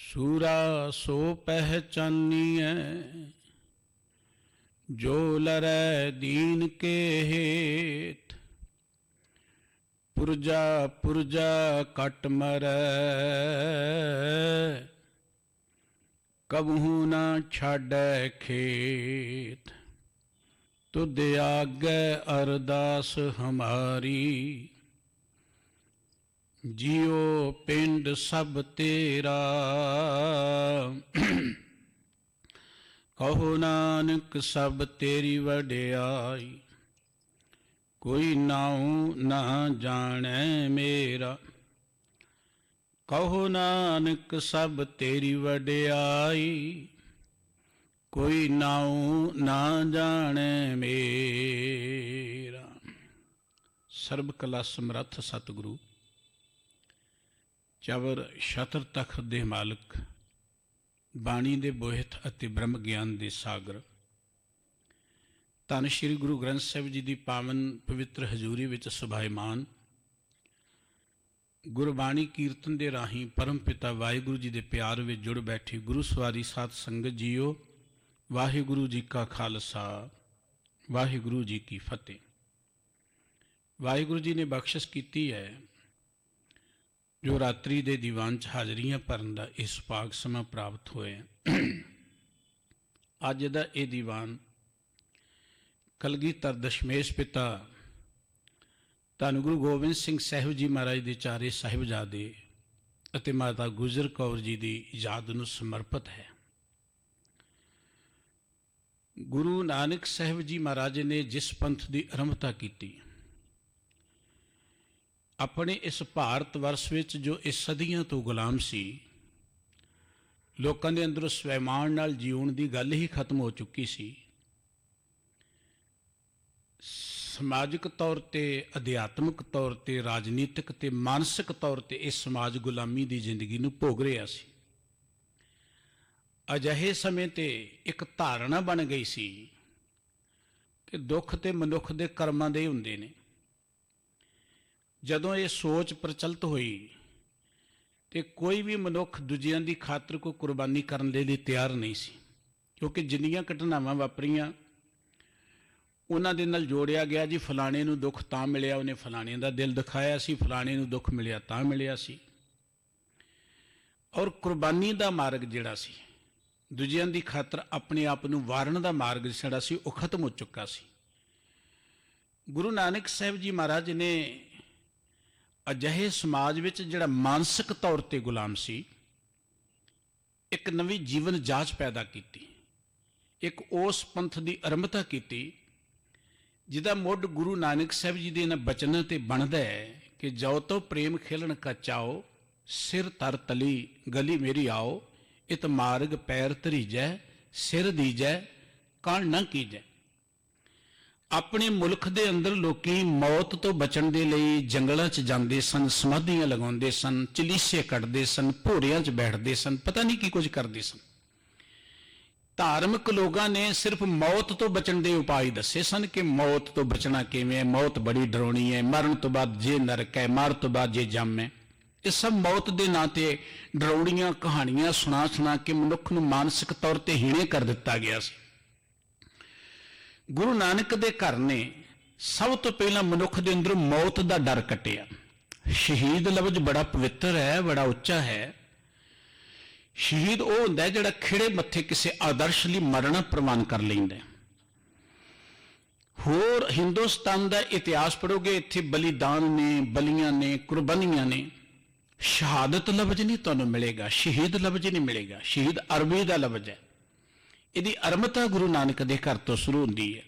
सूरा सो पहचानिए जो लरै दीन के हेत, पुरजा पुरजा कट मरै कबहू ना छाडै खेत। तुध आगे अरदास हमारी, जियो पिंड सब तेरा। कहो नानक सब तेरी वड्याई, कोई नाऊ ना जाने मेरा। कहो नानक सब तेरी वड्याई, कोई नाऊ ना जाने मेरा। सर्ब कला समर्थ सतगुरु, चवर छत्र तख्त दे मालिक, बाणी दे बोहित अति ब्रह्म ज्ञान दे सागर, धन श्री गुरु ग्रंथ साहिब जी की पावन पवित्र हजूरी विच सुभाईमान, गुरबाणी कीर्तन दे राही परम पिता वाहिगुरु जी के प्यार में जुड़ बैठी गुरु सवारी साध संगत जीओ। वाहिगुरु जी का खालसा, वाहिगुरु जी की फतेह। वाहिगुरु जी ने बख्शिश की है जो रात्रि दे दीवान च हाजरियां भरन दा इस भाग समा प्राप्त होए। अज दा ये दीवान कलगीधर दशमेश पिता धन गुरु गोबिंद सिंह साहिब जी महाराज के चारे साहिबजादे अते माता गुजर कौर जी की याद नूं समर्पित है। गुरु नानक साहिब जी महाराज ने जिस पंथ की आरंभता की, अपने इस भारत वर्ष विच जो इस सदियों तो गुलाम सी, लोगों के अंदरों स्वैमान नाल जीवन की गल ही खत्म हो चुकी सी। समाजिक तौर पर, अध्यात्मिक तौर पर, राजनीतिक ते मानसिक तौर पर इस समाज गुलामी की जिंदगी नूं भोग रहा सी। अजिहे समय ते एक धारणा बन गई सी कि दुख ते मनुख दे कर्मां दे हुंदे ने। जदों ये सोच प्रचलित हुई तो कोई भी मनुख दूजियां दी खातर कोई कुर्बानी करने दे लिए तैयार नहीं सी, क्योंकि जिन्नियां घटनावां वापरियां उन्हां दे नाल जोड़िया गया जी फलाणे नूं दुख तां मिलिया, उन्हें फलाणे दा दिल दिखाया सी, फलाणे नूं दुख मिलिया तां मिलिया सी। और कुर्बानी दा मार्ग जिहड़ा सी, दूजियां दी खातर अपने आप नूं वारण दा मार्ग जिहड़ा सी वो खत्म हो चुका सी। गुरु नानक साहिब जी महाराज ने अजिहे समाज विच जिहड़ा मानसिक तौर पर गुलाम सी, एक नवी जीवन जाच पैदा की, एक उस पंथ की आरंभता की जिहदा मुढ़ गुरु नानक साहिब जी के इन्हां बचनां ते बनदा है कि जो तो प्रेम खेलन का चाओ, सिर तर तली गली मेरी आओ। इत मार्ग पैर धरीजै, सिर दीजै काल न कीजै। अपने मुल्क दे अंदर लोकी मौत तो बचण दे लई जंगलों च जांदे सन, समाधियां लगाउंदे सन, चलीसे कटदे सन, भोरियां च बैठदे सन, पता नहीं की कुछ करदे सन। धार्मिक लोगों ने सिर्फ मौत तो बचण दे उपाय दसे सन कि मौत तो बचना किवें, मौत बड़ी डरावनी है, मरण तो बाद जे नरक है, मर तो बाद जे जम है। ये सब मौत के नां ते डरावनियां कहानियां सुना सुना के मनुख नूं मानसिक तौर पर हीणे कर दिता गया सी। गुरु नानक दे घर ने सब तो पहला मनुख दे अंदर मौत का डर कटिया। शहीद लफ्ज बड़ा पवित्र है, बड़ा उच्चा है। शहीद वो हुंदा है जिहड़ा खिड़े मत्थे किसी आदर्श लई मरना प्रवान कर लैंदा। होर हिंदुस्तान का इतिहास पढ़ोगे, इत्थे बलिदान ने, बलियां ने, कुर्बानियां ने। शहादत लफ्ज नहीं तुहानूं मिलेगा, शहीद लफ्ज नहीं मिलेगा। शहीद अरबी का लफ्ज है। इसकी आरंभता गुरु नानक के घर तो शुरू होती है।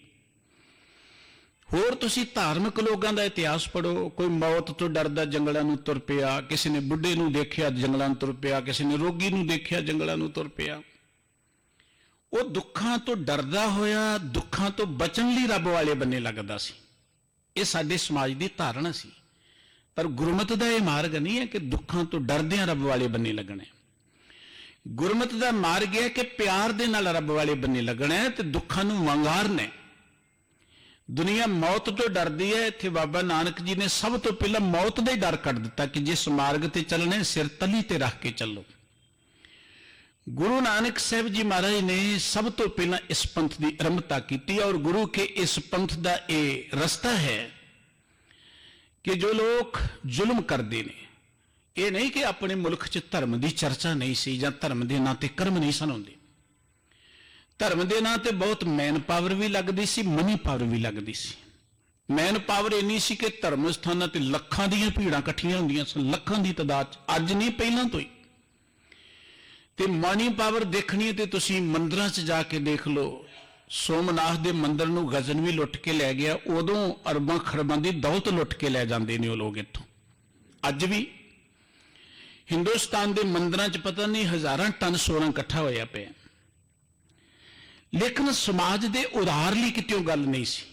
होर तुसीं धार्मिक लोगों का इतिहास पढ़ो, कोई मौत तो डरदा जंगलों में तुर पिया, किसी ने बुढ़े नूं देखिया जंगलों में तुर पिया, किसी ने रोगी नूं देखिया जंगलों में तुर पिया। वो दुखों तो डरदा होया दुखों तो बचन लई रब वाले बन्ने लगदा सी। ये साडे समाज की धारणा सी। पर गुरमत का यह मार्ग नहीं है कि दुखों तो डरदियां रब वाले बन्ने लगना है। गुरमत का मार्ग है कि प्यार दे नाल रब वाले बन्ने लगना है ते दुखों नूं वंगारना है। दुनिया मौत तो डरती है, इत्थे बाबा नानक जी ने सब तो पहला मौत का ही डर कट दिता कि जिस मार्ग ते चलने सिर तली ते रख के चलो। गुरु नानक साहब जी महाराज ने सब तो पहला इस पंथ की आरंभता की और गुरु के इस पंथ का यह रस्ता है कि जो लोग जुल्म करते हैं, ये नहीं कि अपने मुल्क च धर्म की चर्चा नहीं सी या धर्म के नां ते कर्म नहीं सन होंदे। धर्म के नां ते बहुत मैन पावर भी लगती सी, मनी पावर भी लगती सी। मैन पावर इन्नी सी कि धर्म स्थानों ते लखां दीयां भीड़ां इकट्ठियां होंदियां सन, लखां की तादाद, अज नहीं पहलां तो ही। ते मनी पावर देखनी है तो तुसी मंदिरां च जाके देख लो, सोमनाथ के मंदिर नूं गजन भी लुट के लै गया, उदों अरबां खरबां की दौलत लुट के लै जांदे ने लोग इत्थों। अज भी हिंदुस्तान के मंदिरां च पता नहीं हज़ारां टन सोना इकट्ठा होया पिया, लेकिन समाज के उधार लई कितों गल नहीं सी।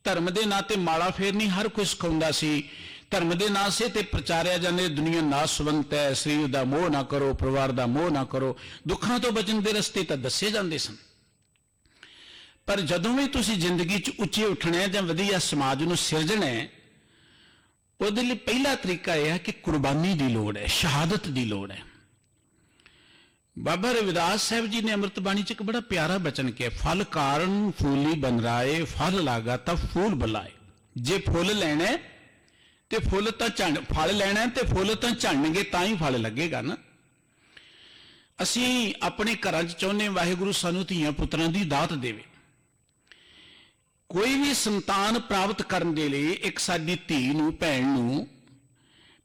धर्म के नां ते माड़ा फेर नहीं हर कोई सिखाउंदा सी, धर्म के नां से ते प्रचारिया जाने दुनिया नासवंत है, शरीर का मोह ना करो, परिवार का मोह ना करो, दुखों तो बचन के रस्ते तो दसे जाते सन। पर जदों भी तुसीं जिंदगी च उच्चे उठना है जां वधिया समाज नूं सिरजना है, उहदे लई पहला तरीका यह है कि कुर्बानी की लोड़ है, शहादत की लोड़ है। बाबा रविदास साहब जी ने अमृत बाणी च एक बड़ा प्यारा बचन किया, फल कारण फूली बन राए, फल लागा तो फूल बुलाए। जे फुल लैना तो फुल तो झड़, फल लैना तो फुल तो झड़नगे तां ही फल लगेगा ना। असीं अपने घरां च चाहुंदे वाहिगुरू सानूं धीआं पुत्रां दी दात देवे। कोई भी संतान प्राप्त करने के लिए एक साडी धी नूं, भैन नूं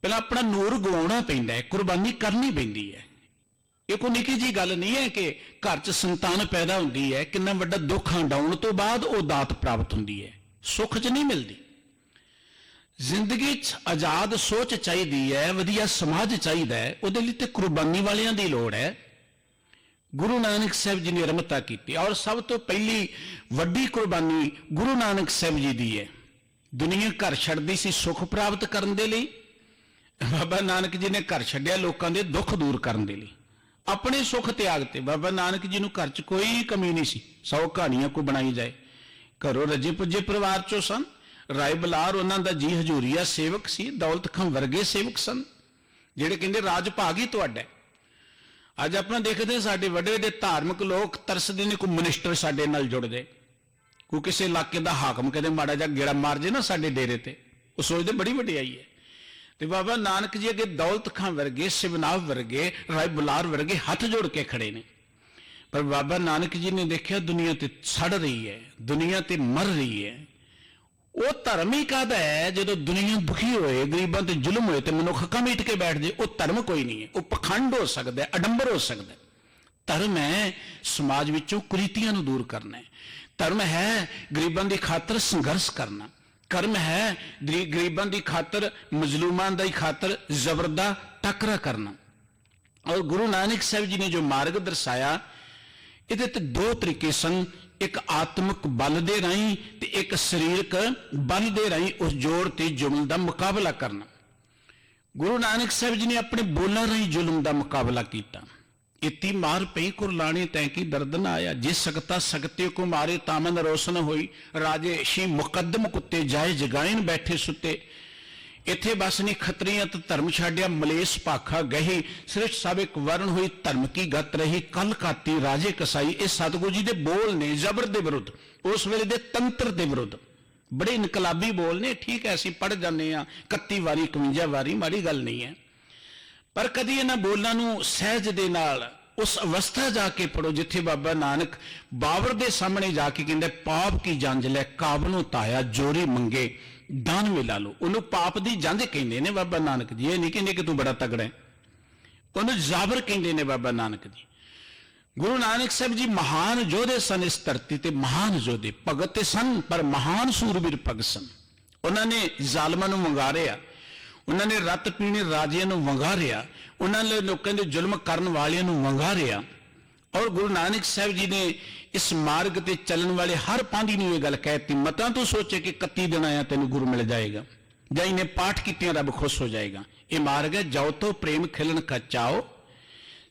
पहला अपना नूर गवाउणा पैंदा है, कुर्बानी करनी पैंदी है। ये कोई निक्की जी गल नहीं है कि घर च संतान पैदा होंदी है, कितना वड्डा दुख हंडाउण तो बाद वो दात प्राप्त होंदी है, सुख च नहीं मिलती। जिंदगी च आजाद सोच चाहिए है, वधिया समाज चाहिए, उहदे लई ते कुर्बानी वालियां दी लोड़ है। गुरु नानक साहब जी ने आरंभता की और सब तो पहली वड्डी कुर्बानी गुरु नानक साहब जी दी है। दुनिया घर छड्डदी सी सुख प्राप्त करने दे लई, बाबा नानक जी ने घर छड्डिया लोगों के दुख दूर करने दे लई, अपने सुख त्यागते। बाबा नानक जी नूं घर च कोई कमी नहीं सी, 100 कहानियां को बनाई जाए। घरों रजे पुजे परिवार चों सन, राय बलार उन्हां दा जी हजूरिया सेवक सी, दौलत खां वर्गे सेवक सन, जिहड़े कहंदे राज भाग ही तुहाडा। अज अपना देखते हैं साडे वड्डे वड्डे धार्मिक लोग तरसदे ने, कोई मिनिस्टर साडे नाल जुड़दे, कोई किसी इलाके का हाकम कदे माड़ा जा गेड़ा मार जे ना साडे डेरे ते, वो सोचते बड़ी वड्डियाई है। तो बाबा नानक जी अगे दौलत खां वर्गे, शिवनाथ वर्गे, राय बुलार वर्गे हाथ जोड़ के खड़े ने। पर बाबा नानक जी ने देखा दुनिया ते सड़ रही है, दुनिया ते मर रही है। वो धर्म ही कहता है जो दुनिया दुखी होए, गरीबों ते जुल्म होए तो मनुख कमीट के बैठ जाए, वो धर्म कोई नहीं है। वो पखंड हो सकता है, अडंबर हो सकता है। धर्म है समाज विचों कुरीतियां नूं दूर करना है, धर्म है गरीबों की खातर संघर्ष करना, कर्म है गरीबों की खातर, मजलूमां दी खातर जबरदा टकरा करना। और गुरु नानक साहब जी ने जो मार्ग दर्शाया, ये दो तरीके सन, एक आत्मिक बल दे राही ते एक शरीरक बल दे राही उस जोड़ ते जुल्म का मुकाबला करना। गुरु नानक साहब जी ने अपने बोलों राही जुल्म का मुकाबला किया। इतनी मार पई कुरलाने तैं की दर्द न आया, जिस सकता सकते को मारे तामन रोशन होई, राजे शी मुकदम कुत्ते जाए जगाइन बैठे सुते। इत्थे बस नहीं खतरियां तो धर्म छाड़िया, मलेस भाखा गही, श्रेष्ठ सब एक वर्ण हुई, धर्म की गत रही, कल काती राजे कसाई। ये सतगुरु जी के बोल ने जबर के विरुद्ध, उस वेले दे तंत्र के विरुद्ध, बड़े इनकलाबी बोल ने। ठीक है असीं पढ़ जाने 31 वारी 51 वारी, माड़ी गल नहीं है, पर कदी इन्हां बोलों नूं सहज दे नाल उस अवस्था जाके पढ़ो जिथे बाबा नानक बाबर के सामने जाके कहंदे, पाप की जंज लै काबलों ताया, जोरी मंगे दान में ला लो। उन्होंने पाप की जंज कहते ने बाबा नानक जी, ये नहीं कहते कि तू बड़ा तगड़ा है, उन्होंने जाबर कहते ने बाबा नानक जी। गुरु नानक साहब जी महान योधे सन, इस धरती ते महान योधे भगत सन, पर महान सूरवीर भगत सन। उन्होंने जालमां नूं वंगारिया, उन्होंने रत पीने राजियां नूं वंगारिया, उन्होंने लोगों के जुल्म करने वालियां नूं वंगारिया। और गुरु नानक साहब जी ने इस मार्ग ते चलन वाले हर पांधी नूं ये गल कहती, मतां तो सोचे कि 31 दिन आया तेन गुरु मिल जाएगा, जां इन्हें पाठ कीतियां रब खुश हो जाएगा। ये मार्ग है, जाओ तो प्रेम खिलन खचाओ,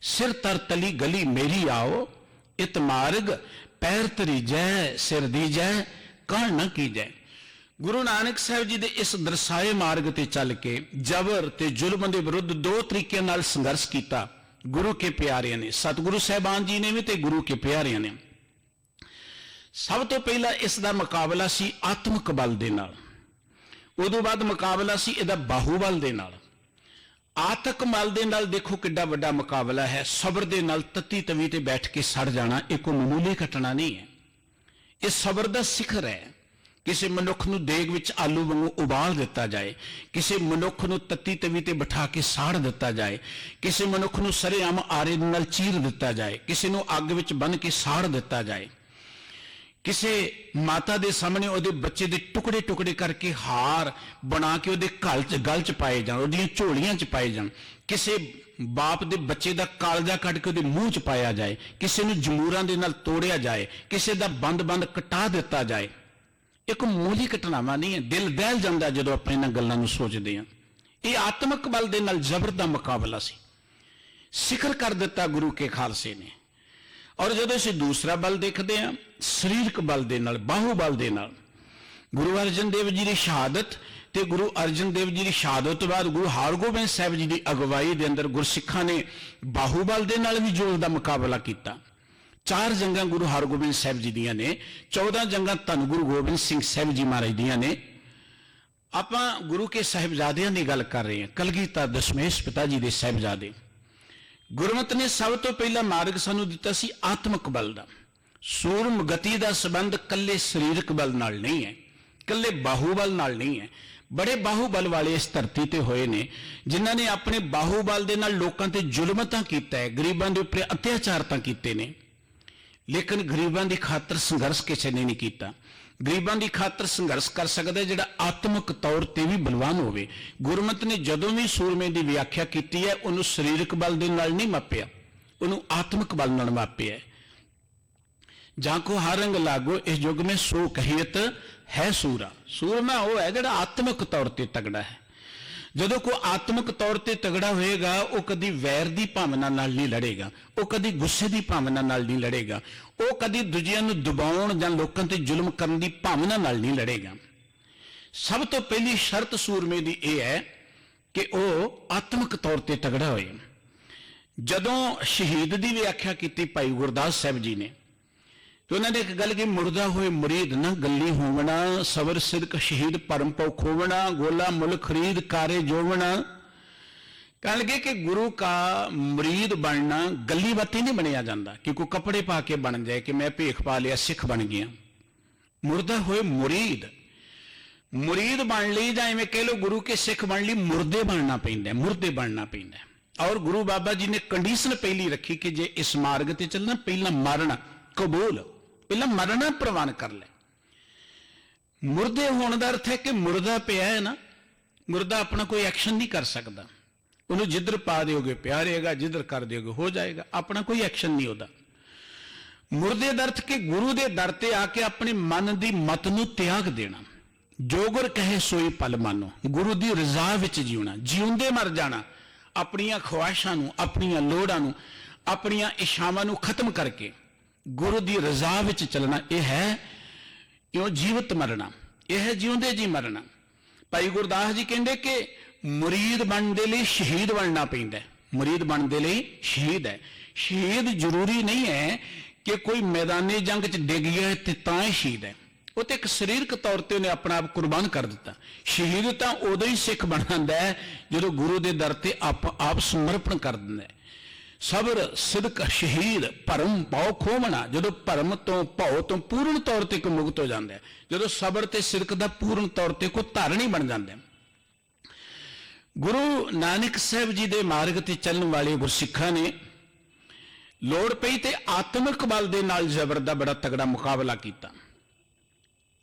सिर तर तली गली मेरी आओ, इत मार्ग पैर तरी जय, सिर दी जय, कण न की जय। गुरु नानक साहब जी दे इस दर्शाए मार्ग ते चल के जबर ते जुल्म दे विरुद्ध दो तरीके नाल संघर्ष किया। गुरु के प्यारिਆਂ ने, सतगुरु साहबान जी ने भी ते गुरु के प्यारिਆਂ ने। सब तो पहला इसका मुकाबला सी आत्मक बल दे नाल, उदों बाद मुकाबला सी इहदा बाहूबल दे नाल। आतक बल दे नाल देखो किड्डा वड्डा मुकाबला है। सबर दे नाल तत्ती तवी ते बैठ के सड़ जाना एक कोई मामूली घटना नहीं है, ये सबर दा सिखर है। किसी मनुख नूं देग विच आलू वांगू उबाल दिता जाए, किसी मनुख नूं तत्ती तवी ते बिठा के साड़ दिता जाए, किसी मनुख नूं सरेआम आरे नाल चीर दिता जाए, किसी नूं अग विच बन के साड़ दिता जाए, किसी माता दे सामने उहदे बच्चे दे टुकड़े टुकड़े करके हार बना के उहदे गल च पाए जाण, उहदियां झोलियां च पाए जाण, किसी बाप दे बच्चे दा कालजा कट के उहदे मूँह च पाया जाए, किसी नूं जमूरां दे नाल तोड़िया जाए, किसी दा बंद बंद कटा दिता जाए। एक मूली घटनावां नहीं है, दिल दहल जांदा जदों आपां इन्हां गल्लां नूं सोचदे हां। इह आत्मक बल दे नाल जबर दा मुकाबला सी, सिखर कर दिता गुरु के खालसे ने। और जदों असीं दूसरा बल देखते हैं सरीरक बल दे नाल, बाहूबल दे नाल, गुरु अर्जन देव जी की शहादत ते गुरु अर्जन देव जी की शहादत तो बाद गुरु हरगोबिंद साहब जी की अगवाई के अंदर गुरसिखां ने बाहूबल दे नाल भी जोर का मुकाबला किया। 4 जंगां गुरु हरगोबिंद साहब जी दियां ने, 14 जंगां धन गुरु गोबिंद सिंह साहब जी महाराज दियां ने। आपां गुरु के साहिबजादियां की गल कर रहे हैं, कलगीधर दशमेश पिता जी के साहिबजादे। गुरमत ने सब तो पहला मार्ग सानू दिता सी आत्मक बल का। सूरम गति का संबंध कल्ले शरीरक बल नाल नहीं है, कल्ले बाहूबल नाल नहीं है। बड़े बाहूबल वाले इस धरती ते होए ने जिन्हां ने अपने बाहूबल दे नाल लोकां ते जुल्म तां कीता है, गरीबां दे उपर अत्याचार तां कीते ने, लेकिन गरीबां दी खातर संघर्ष किसी ने नहीं किया। गरीबां दी खातर संघर्ष कर सकदा जिहड़ा आत्मक तौर ते भी बलवान होवे। गुरमत ने जदों भी सूरमे की व्याख्या की है उन्होंने शरीरक बल दे नाल नहीं मापिया, उन्होंने आत्मक बल नाल मापिया। जां को हर रंग लागो इस युग में सो कहियत है सूरा। सूरमा वो है जिहड़ा आत्मक तौर ते तगड़ा है। जदों कोई आत्मक तौर ते तगड़ा होएगा वो कदी वैर की भावना नाल नहीं लड़ेगा, वो कदी गुस्से की भावना नाल नहीं लड़ेगा, वो कदी दूजियां नूं दबाउण जां लोकां ते जुल्म करन दी भावना नाल नहीं लड़ेगा। सब तो पहली शर्त सूरमे दी यह है कि वो आत्मक तौर ते तगड़ा होए। जदों शहीद की व्याख्या की भाई गुरदास साहब जी ने तो उन्होंने एक गल की, मुड़दा होए मुरीद ना गली होवना, सबर सिदक शहीद परम पौ खोवना, गोला मुल खरीद कारे जोवना। कह लगे कि गुरु का मुरीद बनना गली बाती नहीं बनिया जाता कि कोई कपड़े पा के बन जाए कि मैं भेख पा लिया सिख बन गया। मुर्दा होए मुरीद, मुरीद बन ली जां इवें कह लो गुरु के सिख बन ली मुर्दे बनना पैंदा, मुर्दे बनना पैंदा। और गुरु बाबा जी ने कंडीशन पहली रखी कि जे इस मार्ग ते चलना पहला मरना कबूल, पहला मरना प्रवान कर ले। मुर्दे होने का अर्थ है कि मुर्दा पिया है ना, मुर्दा अपना कोई एक्शन नहीं कर सकता, उन्हें जिधर पा दोगे प्यार रहेगा, जिधर कर दोगे हो जाएगा, अपना कोई एक्शन नहीं होता। मुर्दे का अर्थ कि गुरु के दर ते आके अपने मन की मत नूं त्याग देना, जो गुर कहे सोई पल मानो, गुरु की रजा विच जीना, जीउंदे मर जाना, अपनियां ख्वाहिशां नूं, अपनियां लोड़ां नूं, अपनियां इच्छावां नूं खत्म करके गुरु की रजा विच चलना। यह है इउं जीवत मरना, यह है जिउंदे जी मरना। भाई गुरदास जी कहते कि मुरीद बनने लिए शहीद बनना पैंदा है, मुरीद बनने लिए शहीद है। शहीद जरूरी नहीं है कि कोई मैदानी जंग च डिग गया तो तां ही शहीद है, वो तो एक शरीरक तौर पर उन्हें अपना आप कुर्बान कर दिता। शहीद तो उदों ही सिख बनाता है जो गुरु के दर से आप समर्पण कर दिंदा है। सबर सिदक शहीद भरम पाओ खोवना, जो भरम तो भाव तो पूर्ण तौर पर कोई मुक्त हो जाता है, जो सबर ते सिदक का पूर्ण तौर पर कोई धारणी बन जाता है। गुरु नानक साहब जी के मार्ग ते चलने वाले गुरसिखां ने लोड़ पई ते आत्मक बल दे नाल जबर दा बड़ा तगड़ा मुकाबला किया।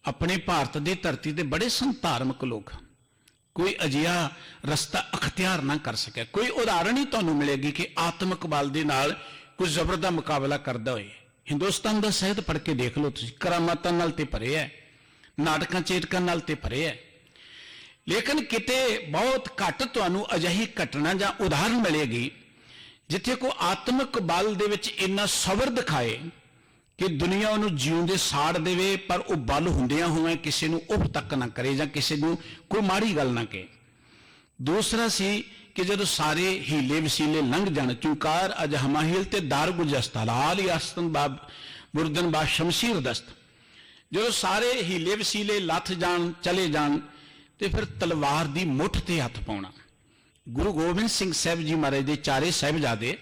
अपने भारत की धरती ते बड़े सन धार्मिक लोग, कोई अजिहा रस्ता अख्तियार ना कर सके। कोई उदाहरण ही तुहानूं मिलेगी कि आत्मक बल दे नाल कोई जबर दा मुकाबला करदा होए। हिंदुस्तान का साहित्य पढ़ के देख लो तुसीं, करामातां नाल ते भरे है, नाटकां चेटकां नाल ते भरे है, लेकिन किते बहुत घट तुहानूं अजिही घटना जां उदाहरण मिलेगी जिथे कोई आत्मक बल दे विच इन्ना सबर दिखाए कि दुनिया उन्होंने जीउंदे साड़ देवे, पर वह बल हुंदियां होवे किसी नूं उप तक ना करे जां किसी नूं कोई माड़ी गल ना कहे। दूसरा सी कि जदों सारे हीले वसीले लंघ जाण, चुंकार अज हमाहिल ते दार गुजस्ता लाल यास्तन बाब बुरदन बा शमशीर दस्त, जो सारे हीले वसीले लथ जान चले जान तो फिर तलवार की मुठ ते हथ पाउणा। गुरु गोबिंद सिंह साहब जी महाराज के चारे साहिबजादे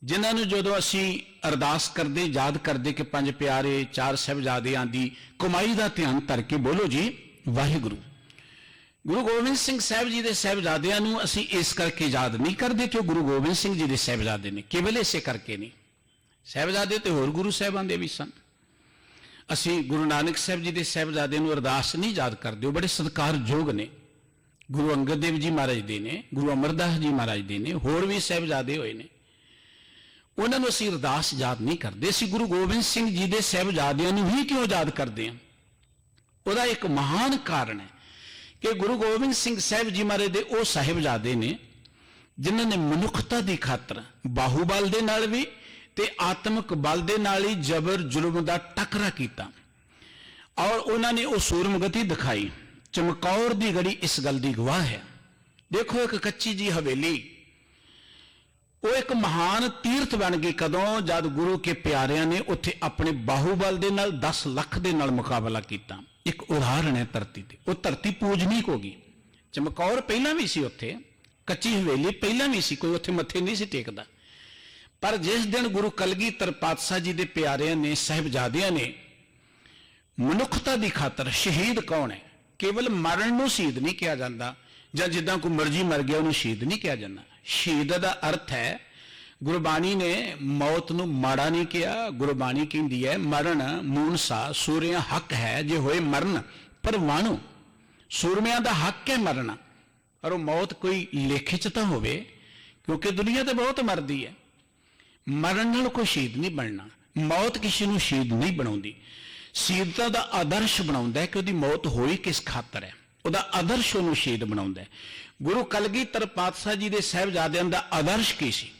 जिन्होंने जो असी अरदास करते याद करते कि पंज प्यारे चार साहिबजादियां की कमाई का ध्यान धर के बोलो जी वाहिगुरू। गुरु गोबिंद सिंह साहब जी के साहिबजादियां नूं असी इस करके याद नहीं करते कि गुरु गोबिंद सिंह जी के साहिबजादे ने, केवल इसे करके नहीं। साहिबजादे तो होर गुरु साहिबान दे भी सन। असी गुरु नानक साहब जी के साहिबजादे नूं अरदास नहीं याद करते, बड़े सत्कारयोग ने। गुरु अंगद देव जी महाराज दे ने, गुरु अमरदास जी महाराज दे ने, होर भी साहिबजादे होए ने, उन्होंने असी अरदास याद नहीं करते। असी गुरु गोबिंद सिंह जी के साहिबजादियां नूं ही क्यों याद करते हैं? उसका एक महान कारण है कि गुरु गोबिंद सिंह साहब जी महाराज दे वो साहिबजादे ने जिन्होंने मनुखता की खातर बाहूबल दे नाल भी ते आत्मक बल दे नाल ही जबर जुल्म का टकरा किया और उन्होंने वो सूरमगति दिखाई। चमकौर की गढ़ी इस गल की गवाह है। देखो एक कच्ची जी हवेली वो एक महान तीर्थ बन गई कदों जब गुरु के प्यारियां ने उत्थे अपने बाहूबल दे नाल 10 लाख दे नाल मुकाबला किया। एक उदाहरण है धरती ते, वो धरती पूजनीक हो गई। चमकौर पहला भी सी उत्थे, कच्ची हवेली पहला भी सी, कोई उत्थे मत्थे नहीं सी टेकदा। पर जिस दिन गुरु कलगीधर पातशाह जी के प्यारियां ने साहिबजादियां ने मनुखता की खातर, शहीद कौन है? केवल मरण नूं शहीद नहीं किया जाता, जां जिद्दां कोई मर्जी मर गया उन्हें शहीद नहीं किया जाता। शहीद का अर्थ है, गुरबाणी ने मौत नूं माड़ा नहीं किया। गुरबाणी कहती है मरण मूनसा सूरिया हक है, जे होए मरण पर वाणु। सूरमिया का हक है मरना, और वो मौत कोई लेखे च तो होवे, क्योंकि दुनिया तो बहुत मरदी है। मरण नाल कोई शहीद नहीं बनना, मौत किसी को शहीद नहीं बनाउंदी। शहीदता का आदर्श बनाउंदा है कि उसकी मौत होई किस खातर है, उसका आदर्श उन्होंने शहीद बनाउंदा है। गुरु कलगीधर पातशाह जी के साहिबजादियां का आदर्श की सी?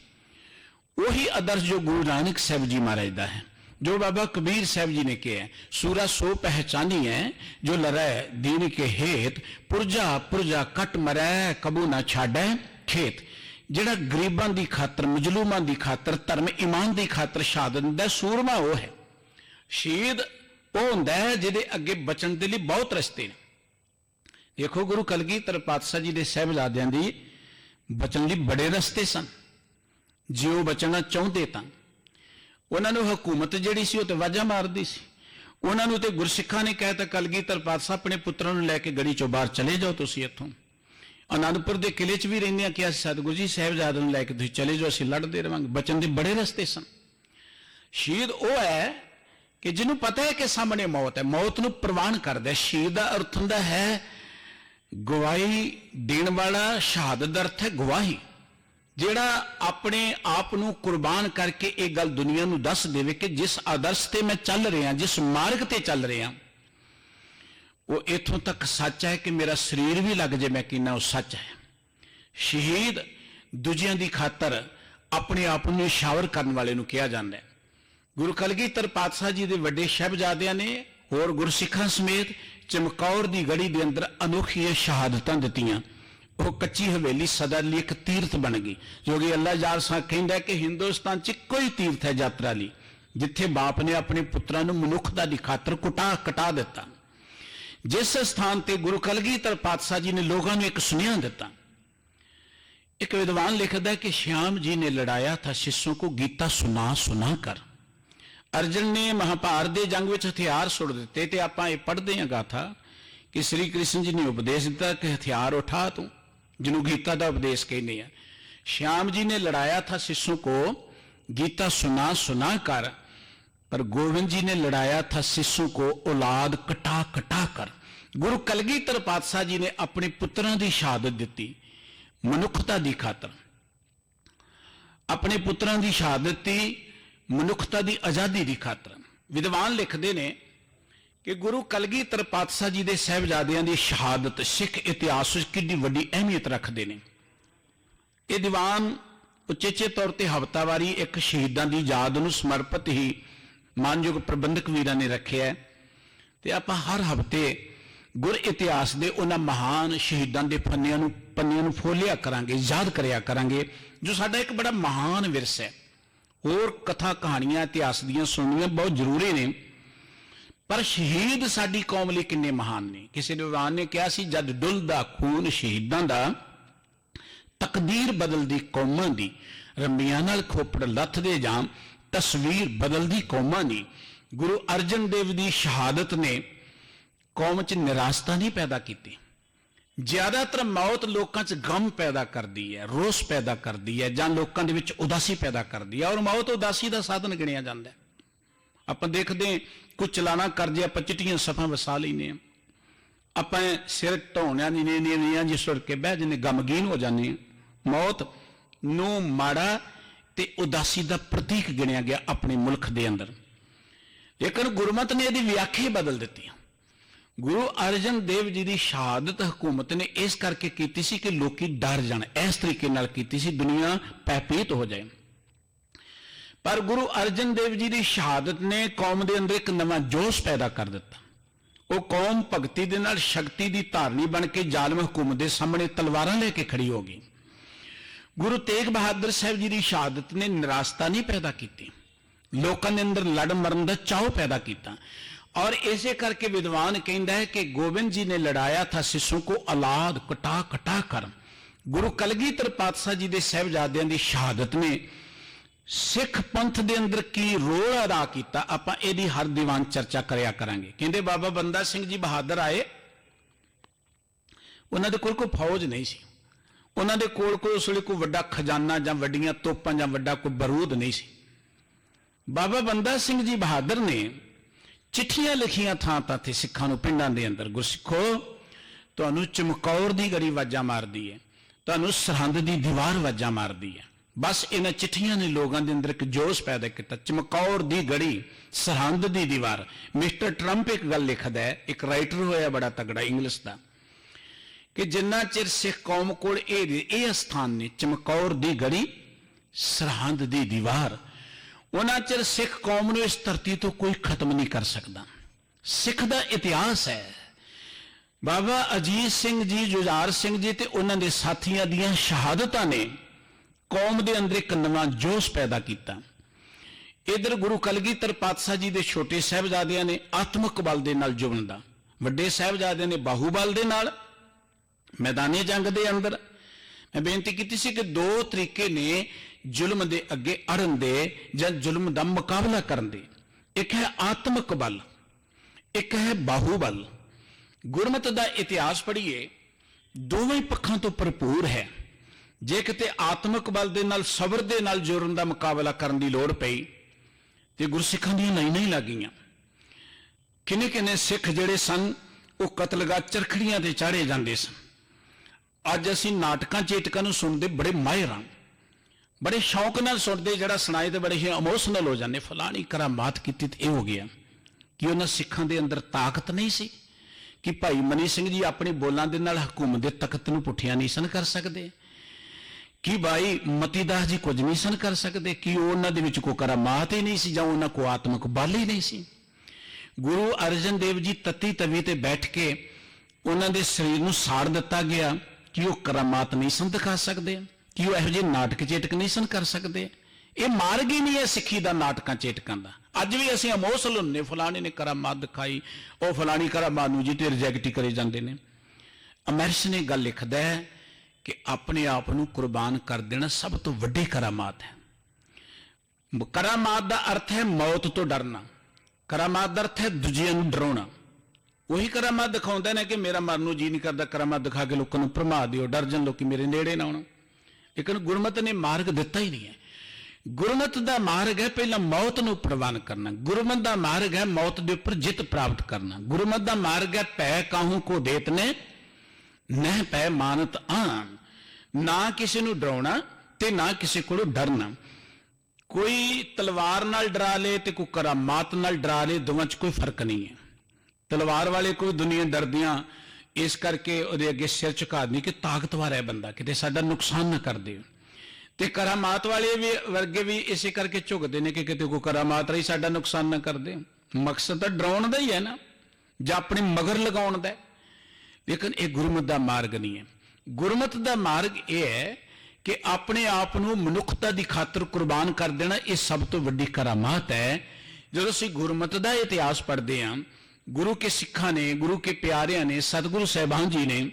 वही आदर्श जो गुरु नानक साहब जी महाराज का है, जो बाबा कबीर साहब जी ने किया है। सूरा सो पहचानी है जो लरै दीन के हेत, पुरजा पुरजा कट मरै कबू ना छाड़ै खेत। जिहड़ा गरीबां की खातर, मजलूमां की खातर, धर्म ईमान की खातर शहादत दिंदा, सूरमा वो है। शहीद वो हुंदा है जिहदे अगे बचन के लिए बहुत रस्ते ने। देखो गुरु कलगीधर पातशाह जी के साहिबजादियां दी बचन लिए बड़े रस्ते सन। जे वो बचना चाहते तो उन्होंने हुकूमत जिहड़ी सी वो वाजा मारदी सी। उन्होंने तो गुरसिखा ने कहता कलगीधर पातशाह अपने पुत्रों को लैके गढ़ी चो बाहर चले जाओ, तुसीं इत्थों आनंदपुर के किले च भी रहिंदे कि सतगुरु जी साहिबजादे नूं लैके तुसीं चले जाओ, असीं लड़ते रहांगे। बचन के बड़े रस्ते सन। शहीद वो है कि जिन्होंने पता है कि सामने मौत है, मौत नूं प्रवान करदा। शहीद का अर्थ हुंदा है गवाही देने वाला, शहादत का अर्थ है गवाही। जिहड़ा अपने आप नूं कुर्बान करके एक गल दुनिया नूं दस देवे कि जिस आदर्श ते मैं चल रहा, जिस मार्ग ते चल रहा, वो इथों तक सच है कि मेरा शरीर भी लग जाए मैं कहना वो सच है। शहीद दूजियां दी खातर अपने आप नूं निछावर करने वाले नूं कहा जाता है। गुरु कलगीधर पातशाह जी के वड्डे साहिबजादियां ने होर गुरसिखां समेत चमकौर की गढ़ी के अंदर अनोखियां शहादतां दित्तियां। वो कच्ची हवेली सदा लिए एक तीर्थ बन गई। जो कि अल्लाह जार साह कहता कि हिंदुस्तान च कोई तीर्थ है यात्रा ली जिथे बाप ने अपने पुत्रां नूं मनुखता की खातर कटा दिता। जिस स्थान ते गुरु कलगीधर पातशाह जी ने लोगों को एक सुनेहा दिता। एक विद्वान लिखता है कि श्याम जी ने लड़ाया था शिष्यों को गीता सुना सुना कर। अर्जुन ने महाभारत के जंग में हथियार सुट दिते ते आपां ये पढ़ते हैं गाथा कि श्री कृष्ण जी ने उपदेश दिता कि हथियार उठा तू, जिन्हों गीता का उपदेश कहने हैं। श्याम जी ने लड़ाया था शिष्यों को गीता सुना सुना कर, पर गोविंद जी ने लड़ाया था शिष्यों को औलाद कटा कटा कर। गुरु कलगीधर पातशाह जी ने अपने पुत्रां की शहादत दी मनुखता की खातर, अपने पुत्रां की शहादत दी मनुखता की आज़ादी की खातर। विद्वान लिखते हैं कि गुरु कलगीधर पातशाह जी के साहिबजादियां की शहादत सिख इतिहास कितनी वड्डी अहमियत रखते हैं। ये दीवान उचेचे तौर पर हफ्तावारी एक शहीदों की याद नूं समर्पित ही मानयोग प्रबंधक वीरां ने रखे है। तो आप हर हफ्ते गुर इतिहास के उन्होंने महान शहीदों के फन्नियां नूं ਪੰਨਿਆਂ ਨੂੰ ਫੋਲਿਆ ਕਰਾਂਗੇ, ਯਾਦ ਕਰਿਆ ਕਰਾਂਗੇ, ਜੋ ਸਾਡਾ ਇੱਕ ਬੜਾ ਮਹਾਨ ਵਿਰਸਾ ਹੈ। ਹੋਰ ਕਥਾ ਕਹਾਣੀਆਂ ਇਤਿਹਾਸ ਦੀਆਂ ਸੁਣਨੀਆਂ ਬਹੁਤ ਜ਼ਰੂਰੀ ਨੇ, ਪਰ ਸ਼ਹੀਦ ਸਾਡੀ ਕੌਮ ਲਈ ਕਿੰਨੇ ਮਹਾਨ ਨੇ। ਕਿਸੇ ਵਿਦਵਾਨ ਨੇ ਕਿਹਾ ਸੀ, ਜਦ ਡੁੱਲਦਾ ਖੂਨ ਸ਼ਹੀਦਾਂ ਦਾ, ਤਕਦੀਰ ਬਦਲਦੀ ਕੌਮਾਂ ਦੀ, ਰੰਬੀਆਂ ਨਾਲ ਖੋਪੜ ਲੱਥਦੇ ਜਾਂ ਤਸਵੀਰ ਬਦਲਦੀ ਕੌਮਾਂ ਦੀ। ਗੁਰੂ ਅਰਜਨ ਦੇਵ ਦੀ ਸ਼ਹਾਦਤ ਨੇ ਕੌਮ 'ਚ ਨਿਰਾਸ਼ਤਾ ਨਹੀਂ ਪੈਦਾ ਕੀਤੀ। ਜ਼ਿਆਦਾਤਰ ਮੌਤ ਲੋਕਾਂ 'ਚ ਗਮ ਪੈਦਾ ਕਰਦੀ ਹੈ, ਰੋਸ ਪੈਦਾ ਕਰਦੀ ਹੈ, ਜਾਂ ਲੋਕਾਂ ਦੇ ਵਿੱਚ ਉਦਾਸੀ ਪੈਦਾ ਕਰਦੀ ਹੈ, ਔਰ ਮੌਤ ਉਦਾਸੀ ਦਾ ਸਾਧਨ ਗਿਣਿਆ ਜਾਂਦਾ ਹੈ। ਆਪਾਂ ਦੇਖਦੇ ਕੁਝ ਚਲਾਣਾ ਕਰਜੇ ਆਪਾਂ ਚਿੱਟੀਆਂ ਸਫਾਂ ਵਸਾ ਲੈਂਦੇ ਹਾਂ, ਆਪਾਂ ਸਿਰ ਢਾਉਣਿਆਂ ਦੀ ਨੀਆਂ ਜੀ ਸੁਰ ਕੇ ਬਹਿ ਜਾਂਦੇ, ਗਮਗੀਨ ਹੋ ਜਾਂਦੇ ਹਾਂ। ਮੌਤ ਨੂੰ ਮਾੜਾ ਤੇ ਉਦਾਸੀ ਦਾ ਪ੍ਰਤੀਕ ਗਿਣਿਆ ਗਿਆ ਆਪਣੇ ਮੁਲਕ ਦੇ ਅੰਦਰ, ਲੇਕਿਨ ਗੁਰਮਤਿ ਨੇ ਇਹਦੀ ਵਿਆਖਿਆ ਬਦਲ ਦਿੱਤੀ। ਗੁਰੂ ਅਰਜਨ ਦੇਵ ਜੀ ਦੀ ਸ਼ਹਾਦਤ ਹਕੂਮਤ ਨੇ ਇਸ ਕਰਕੇ ਕੀਤੀ ਸੀ ਕਿ ਲੋਕੀ ਡਰ ਜਾਣ, ਇਸ ਤਰੀਕੇ ਨਾਲ ਕੀਤੀ ਸੀ ਦੁਨੀਆ ਭੈਭੀਤ ਹੋ ਜਾਏ। ਪਰ ਗੁਰੂ ਅਰਜਨ ਦੇਵ ਜੀ ਦੀ ਸ਼ਹਾਦਤ ਨੇ ਕੌਮ ਦੇ ਅੰਦਰ ਇੱਕ ਨਵਾਂ ਜੋਸ਼ ਪੈਦਾ ਕਰ ਦਿੱਤਾ। ਉਹ ਕੌਮ ਭਗਤੀ ਦੇ ਨਾਲ ਸ਼ਕਤੀ ਦੀ ਧਾਰਨੀ ਬਣ ਕੇ ਜ਼ਾਲਮ ਹਕੂਮਤ ਦੇ ਸਾਹਮਣੇ ਤਲਵਾਰਾਂ ਲੈ ਕੇ ਖੜੀ ਹੋ ਗਈ। ਗੁਰੂ ਤੇਗ ਬਹਾਦਰ ਸਾਹਿਬ ਜੀ ਦੀ ਸ਼ਹਾਦਤ ਨੇ ਨਿਰਾਸ਼ਤਾ ਨਹੀਂ ਪੈਦਾ ਕੀਤੀ, ਲੋਕਾਂ ਦੇ ਅੰਦਰ ਲੜ ਮਰਨ ਦਾ ਚਾਅ ਪੈਦਾ ਕੀਤਾ। और ऐसे करके विद्वान कहता है कि गोविंद जी ने लड़ाया था सिसों को औलाद कटा कटा कर। गुरु कलगीधर पातशाह जी के साहिबजादियां की शहादत ने सिख पंथ के अंदर की रोल अदा किया। आपां इहदी हर दीवान चर्चा करया करांगे। कहते बाबा बंदा सिंह जी बहादुर आए, उन्हां दे कोल कोई फौज नहीं सी, उन्हां दे कोल कोई उस वेले कोई वड्डा खजाना जां वड्डियां तोपां जां वड्डा कोई बारूद नहीं सी। बाबा बंदा सिंह जी बहादुर ने चिट्ठियां लिखियां थां तां ते सिखां नूं पिंडां दे अंदर, गुरसिखो तुहानूं चमकौर दी गड़ी वाजा मारदी है, तुहानूं सरहंद दी दीवार वाजा मारदी है। बस इन्हां चिट्ठियां ने लोगों के अंदर एक जोश पैदा किया। चमकौर दी गड़ी, सरहंद दी दीवार। मिस्टर ट्रंप एक गल लिखदा है, एक राइटर होया बड़ा तगड़ा इंग्लिश का, कि जिन्ना चिर सिख कौम कोल ये स्थान ने चमकौर दी गड़ी, सरहंद दी दीवार, उन्ना चिर सिख कौम नूं इस धरती तो कोई खत्म नहीं कर सकता। सिख दा इतिहास है। बाबा अजीत सिंह जी, जुझार सिंह जी ते उन्हां दे साथियां दीयां शहादतां ने कौम दे अंदर एक नवां जोश पैदा किया। इधर गुरु कलगीधर पातशाह जी दे छोटे साहिबजादियां ने आत्मक बल दे नाल जुड़न दा, वड्डे साहिबजादियां ने बाहूबल दे नाल मैदानी जंग दे अंदर। मैं बेनती की सी कि दो तरीके ने जुल्म दे अगे अड़न दे जां जुल्म दा मुकाबला करन दे। एक है आत्मक बल, एक है बाहूबल। गुरमत दा इतिहास पढ़िए, दोवें पक्षां तो भरपूर है। जे किते आत्मक बल दे नाल सबर दे नाल जुर्म दा मुकाबला करन दी लोड़ पई ते गुरसिखां दी लाइनां ही लग गईयां। किने किने सिख जिहड़े सन वो कतलगा चरखड़ियां ते चाढ़े जांदे सन। अज असीं नाटकां चेटकां नूं सुणदे बड़े माहिर हां, बड़े शौक नाल सुणदे, जिहड़ा सुणाए ते बड़े ही इमोशनल हो जाते। फलानी करामात कीती ते हो गया। कि उन्हां सिखां दे अंदर ताकत नहीं सी कि भाई मनी सिंह जी अपनी बोलां दे नाल हुकूमत दे तख्त नूं पुठिया नहीं सन कर सकते, कि भाई मतीदास जी कुछ नहीं सन कर सकते, कि उन्हां दे विच कोई करामात ही नहीं सी जां उन्हां कोई आत्मक बल ही नहीं सी। गुरु अर्जन देव जी तत्ती तवी ते बैठ के उन्हां दे शरीर नूं साड़ दिता गया कि वह करामात नहीं सन दिखा सकते, कि वह इहो जिहे नाटक चेटक नहीं सन कर सकते। ये मार्ग ही नहीं है सिੱਖੀ ਦਾ नाटकां चेटकां ਦਾ। अज भी असीं इमोशनल हुंदे, फलाने ने करामात दिखाई, वह फलानी करामात नूं जी ते रिजैक्ट करे जांदे ने। अमरस ने गल लिखदा है कि अपने आप नूं कुर्बान कर देना सब तो वड्डी करामात है। करामात का अर्थ है मौत तो डरना, करामात का अर्थ है दूजिਆਂ ਨੂੰ डराउणा। वही करामात दिखाउंदे ने कि मेरा मरन नूं जी नहीं करदा, करामात दिखा के लोकां नूं भरमा दिओ, डर जाण लोकी मेरे नेड़े ना आउण। लेकिन गुरमत ने मार्ग दिता ही नहीं है। गुरमत का मार्ग है पहला मौत नूं प्रवान करना, गुरमत का मार्ग है मौत के उपर जित प्राप्त करना, गुरमत का मार्ग है पै काहू को देत ने नह पै मानत आन। ना किसी नूं डराउणा ते ना किसी कोलों डरना। कोई तलवार नाल डरा ले ते कोई करामात नाल डरा ले, दोवां च कोई फर्क नहीं है। तलवार वाले कोई दुनिया डरदियां इस करके उहदे अगे सिर झुका दी कि ताकतवर है बंदा, किते साडा नुकसान ना कर दे। ते करामात वाले भी वर्गे भी इसे करके झुकते हैं कि किते कोई करामात रही साडा नुकसान ना कर दे। मकसद तो डराउण दा ही है ना, जां अपने मगर लगाउण दा। लेकिन यह गुरमत का मार्ग नहीं है। ਗੁਰਮਤਿ ਦਾ ਮਾਰਗ ਇਹ ਹੈ ਕਿ ਆਪਣੇ ਆਪ ਨੂੰ ਮਨੁੱਖਤਾ ਦੀ ਖਾਤਰ ਕੁਰਬਾਨ ਕਰ ਦੇਣਾ, ਇਹ ਸਭ ਤੋਂ ਵੱਡੀ ਕਰਾਮਾਤ ਹੈ। ਜਦੋਂ ਅਸੀਂ ਗੁਰਮਤਿ ਦਾ ਇਤਿਹਾਸ ਪੜ੍ਹਦੇ ਹਾਂ, ਗੁਰੂ ਕੇ ਸਿੱਖਾਂ ਨੇ, ਗੁਰੂ ਕੇ ਪਿਆਰਿਆਂ ਨੇ, ਸਤਿਗੁਰੂ ਸਾਹਿਬਾਨ ਜੀ ਨੇ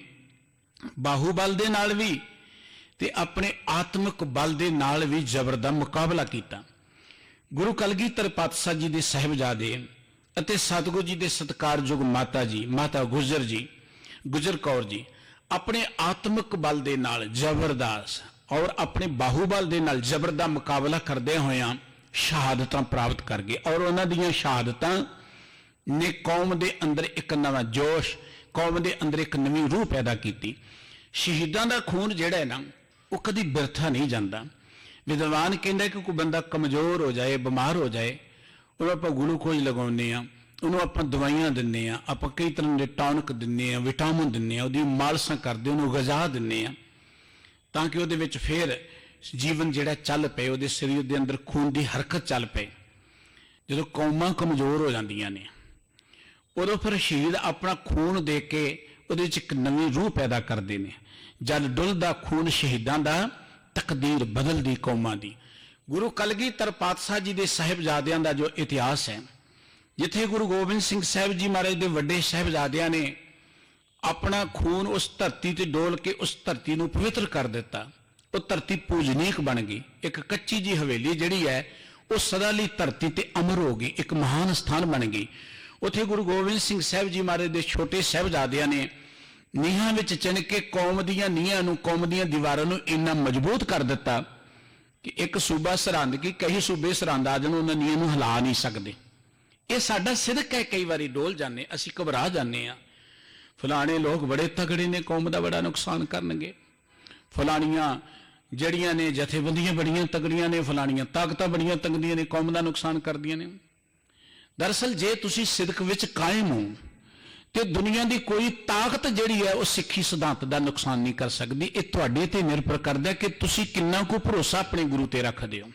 ਬਾਹੂਬਲ ਦੇ ਨਾਲ ਵੀ ਤੇ ਆਪਣੇ ਆਤਮਿਕ ਬਲ ਦੇ ਨਾਲ ਵੀ ਜ਼ਬਰ ਦਾ ਮੁਕਾਬਲਾ ਕੀਤਾ। ਗੁਰੂ ਕਲਗੀਧਰ ਪਾਤਸ਼ਾਹ ਜੀ ਦੇ ਸਾਹਿਬਜ਼ਾਦੇ ਅਤੇ ਸਤਿਗੁਰੂ ਜੀ ਦੇ ਸਤਿਕਾਰਯੋਗ ਮਾਤਾ ਜੀ, ਮਾਤਾ ਗੁਜਰ ਜੀ, ਗੁਜਰ ਕੌਰ ਜੀ, ਆਪਣੇ ਆਤਮਿਕ ਬਲ ਦੇ ਨਾਲ ਜ਼ਬਰਦਸਤ ਔਰ ਆਪਣੇ ਬਾਹੂਬਲ ਦੇ ਨਾਲ ਜ਼ਬਰ ਦਾ ਮੁਕਾਬਲਾ ਕਰਦੇ ਹੋਇਆਂ ਸ਼ਹਾਦਤਾਂ ਪ੍ਰਾਪਤ ਕਰ ਗਏ। ਔਰ ਉਹਨਾਂ ਦੀਆਂ ਸ਼ਹਾਦਤਾਂ ਨੇ ਕੌਮ ਦੇ ਅੰਦਰ ਇੱਕ ਨਵਾਂ ਜੋਸ਼, ਕੌਮ ਦੇ ਅੰਦਰ ਇੱਕ ਨਵੀਂ ਰੂਹ ਪੈਦਾ ਕੀਤੀ। ਸ਼ਹੀਦਾਂ ਦਾ ਖੂਨ ਜਿਹੜਾ ਹੈ ਨਾ, ਉਹ ਕਦੀ ਬਿਰਥਾ ਨਹੀਂ ਜਾਂਦਾ। ਵਿਦਵਾਨ ਕਹਿੰਦਾ ਕਿ ਕੋਈ ਬੰਦਾ ਕਮਜ਼ੋਰ ਹੋ ਜਾਏ, ਬਿਮਾਰ ਹੋ ਜਾਏ, ਉਹਨੂੰ ਆਪਾਂ ਗਲੂਕੋਜ਼ ਲਗਾਉਂਦੇ ਹਾਂ, ਉਹਨੂੰ ਆਪਾਂ ਦਵਾਈਆਂ ਦਿੰਦੇ ਹਾਂ, ਆਪਾਂ ਕਈ ਤਰ੍ਹਾਂ ਦੇ ਟੌਨਿਕ ਦਿੰਦੇ ਹਾਂ, ਵਿਟਾਮਿਨ ਦਿੰਦੇ ਹਾਂ, ਉਹਦੀ ਮਾਲਸ਼ਾਂ ਕਰਦੇ, ਉਹਨੂੰ ਗ਼ਜ਼ਾ ਦਿੰਦੇ ਹਾਂ ਤਾਂ ਕਿ ਉਹਦੇ ਵਿੱਚ ਫਿਰ ਜੀਵਨ ਜਿਹੜਾ ਚੱਲ ਪਏ, ਉਹਦੇ ਸਰੀਰ ਦੇ ਅੰਦਰ ਖੂਨ ਦੀ ਹਰਕਤ ਚੱਲ ਪਏ। ਜਦੋਂ ਕੌਮਾਂ ਕਮਜ਼ੋਰ ਹੋ ਜਾਂਦੀਆਂ ਨੇ, ਉਦੋਂ ਫਿਰ ਸ਼ਹੀਦ ਆਪਣਾ ਖੂਨ ਦੇ ਕੇ ਉਹਦੇ ਵਿੱਚ ਇੱਕ ਨਵੀਂ ਰੂਹ ਪੈਦਾ ਕਰਦੇ ਨੇ। ਜਦ ਡੁੱਲਦਾ ਖੂਨ ਸ਼ਹੀਦਾਂ ਦਾ, ਤਕਦੀਰ ਬਦਲਦੀ ਕੌਮਾਂ ਦੀ। ਗੁਰੂ ਕਲਗੀਧਰ ਪਾਤਸ਼ਾਹ ਜੀ ਦੇ ਸਾਹਿਬਜ਼ਾਦਿਆਂ ਦਾ ਜੋ ਇਤਿਹਾਸ ਹੈ, ਜਿੱਥੇ ਗੁਰੂ ਗੋਬਿੰਦ ਸਿੰਘ ਸਾਹਿਬ ਜੀ ਮਹਾਰਾਜ ਦੇ ਵੱਡੇ ਸਾਹਿਬਜ਼ਾਦਿਆਂ ਨੇ ਆਪਣਾ ਖੂਨ ਉਸ ਧਰਤੀ ਤੇ ਡੋਲ ਕੇ ਉਸ ਧਰਤੀ ਨੂੰ ਪਵਿੱਤਰ ਕਰ ਦਿੱਤਾ, ਉਹ ਧਰਤੀ ਪੂਜਨੀਕ ਬਣ ਗਈ। ਇੱਕ ਕੱਚੀ ਜੀ ਹਵੇਲੀ ਜਿਹੜੀ ਹੈ, ਉਹ ਸਦਾ ਲਈ ਧਰਤੀ ਤੇ ਅਮਰ ਹੋ ਗਈ, ਇੱਕ ਮਹਾਨ ਸਥਾਨ ਬਣ ਗਈ। ਉੱਥੇ ਗੁਰੂ ਗੋਬਿੰਦ ਸਿੰਘ ਸਾਹਿਬ ਜੀ ਮਹਾਰਾਜ ਦੇ ਛੋਟੇ ਸਾਹਿਬਜ਼ਾਦਿਆਂ ਨੇ ਨੀਹਾਂ ਵਿੱਚ ਚਿਣ ਕੇ ਕੌਮ ਦੀਆਂ ਨੀਹਾਂ ਨੂੰ, ਕੌਮ ਦੀਆਂ ਦੀਵਾਰਾਂ ਨੂੰ ਇੰਨਾ ਮਜ਼ਬੂਤ ਕਰ ਦਿੱਤਾ ਕਿ ਇੱਕ ਸੂਬਾ ਸਰਹੰਦ ਕੀ, ਕਈ ਸੂਬੇ ਸਰਹੰਦ ਆ ਜਾਣ, ਉਹਨਾਂ ਨੀਹਾਂ ਨੂੰ ਹਿਲਾ ਨਹੀਂ ਸਕਦੇ। ਇਹ ਸਾਡਾ ਸਿਦਕ ਹੈ। ਕਈ ਵਾਰੀ ਡੋਲ ਜਾਂਦੇ, ਅਸੀਂ ਘਬਰਾ ਜਾਂਦੇ ਹਾਂ, ਫਲਾਣੇ ਲੋਕ ਬੜੇ ਤਗੜੇ ਨੇ, ਕੌਮ ਦਾ ਬੜਾ ਨੁਕਸਾਨ ਕਰਨਗੇ, ਫਲਾਣੀਆਂ ਜਿਹੜੀਆਂ ਨੇ ਜਥੇਬੰਦੀਆਂ ਬੜੀਆਂ ਤਗੜੀਆਂ ਨੇ, ਫਲਾਣੀਆਂ ਤਾਕਤਾਂ ਬੜੀਆਂ ਤਗੜੀਆਂ ਨੇ, ਕੌਮ ਦਾ ਨੁਕਸਾਨ ਕਰਦੀਆਂ ਨੇ। ਦਰਅਸਲ ਜੇ ਤੁਸੀਂ ਸਿਦਕ ਵਿੱਚ ਕਾਇਮ ਹੋ ਤੇ ਦੁਨੀਆ ਦੀ ਕੋਈ ਤਾਕਤ ਜਿਹੜੀ ਹੈ ਉਹ ਸਿੱਖੀ ਸਿਧਾਂਤ ਦਾ ਨੁਕਸਾਨ ਨਹੀਂ ਕਰ ਸਕਦੀ। ਇਹ ਤੁਹਾਡੇ ਤੇ ਨਿਰਭਰ ਕਰਦਾ ਕਿ ਤੁਸੀਂ ਕਿੰਨਾ ਕੁ ਭਰੋਸਾ ਆਪਣੇ ਗੁਰੂ ਤੇ ਰੱਖਦੇ ਹੋ।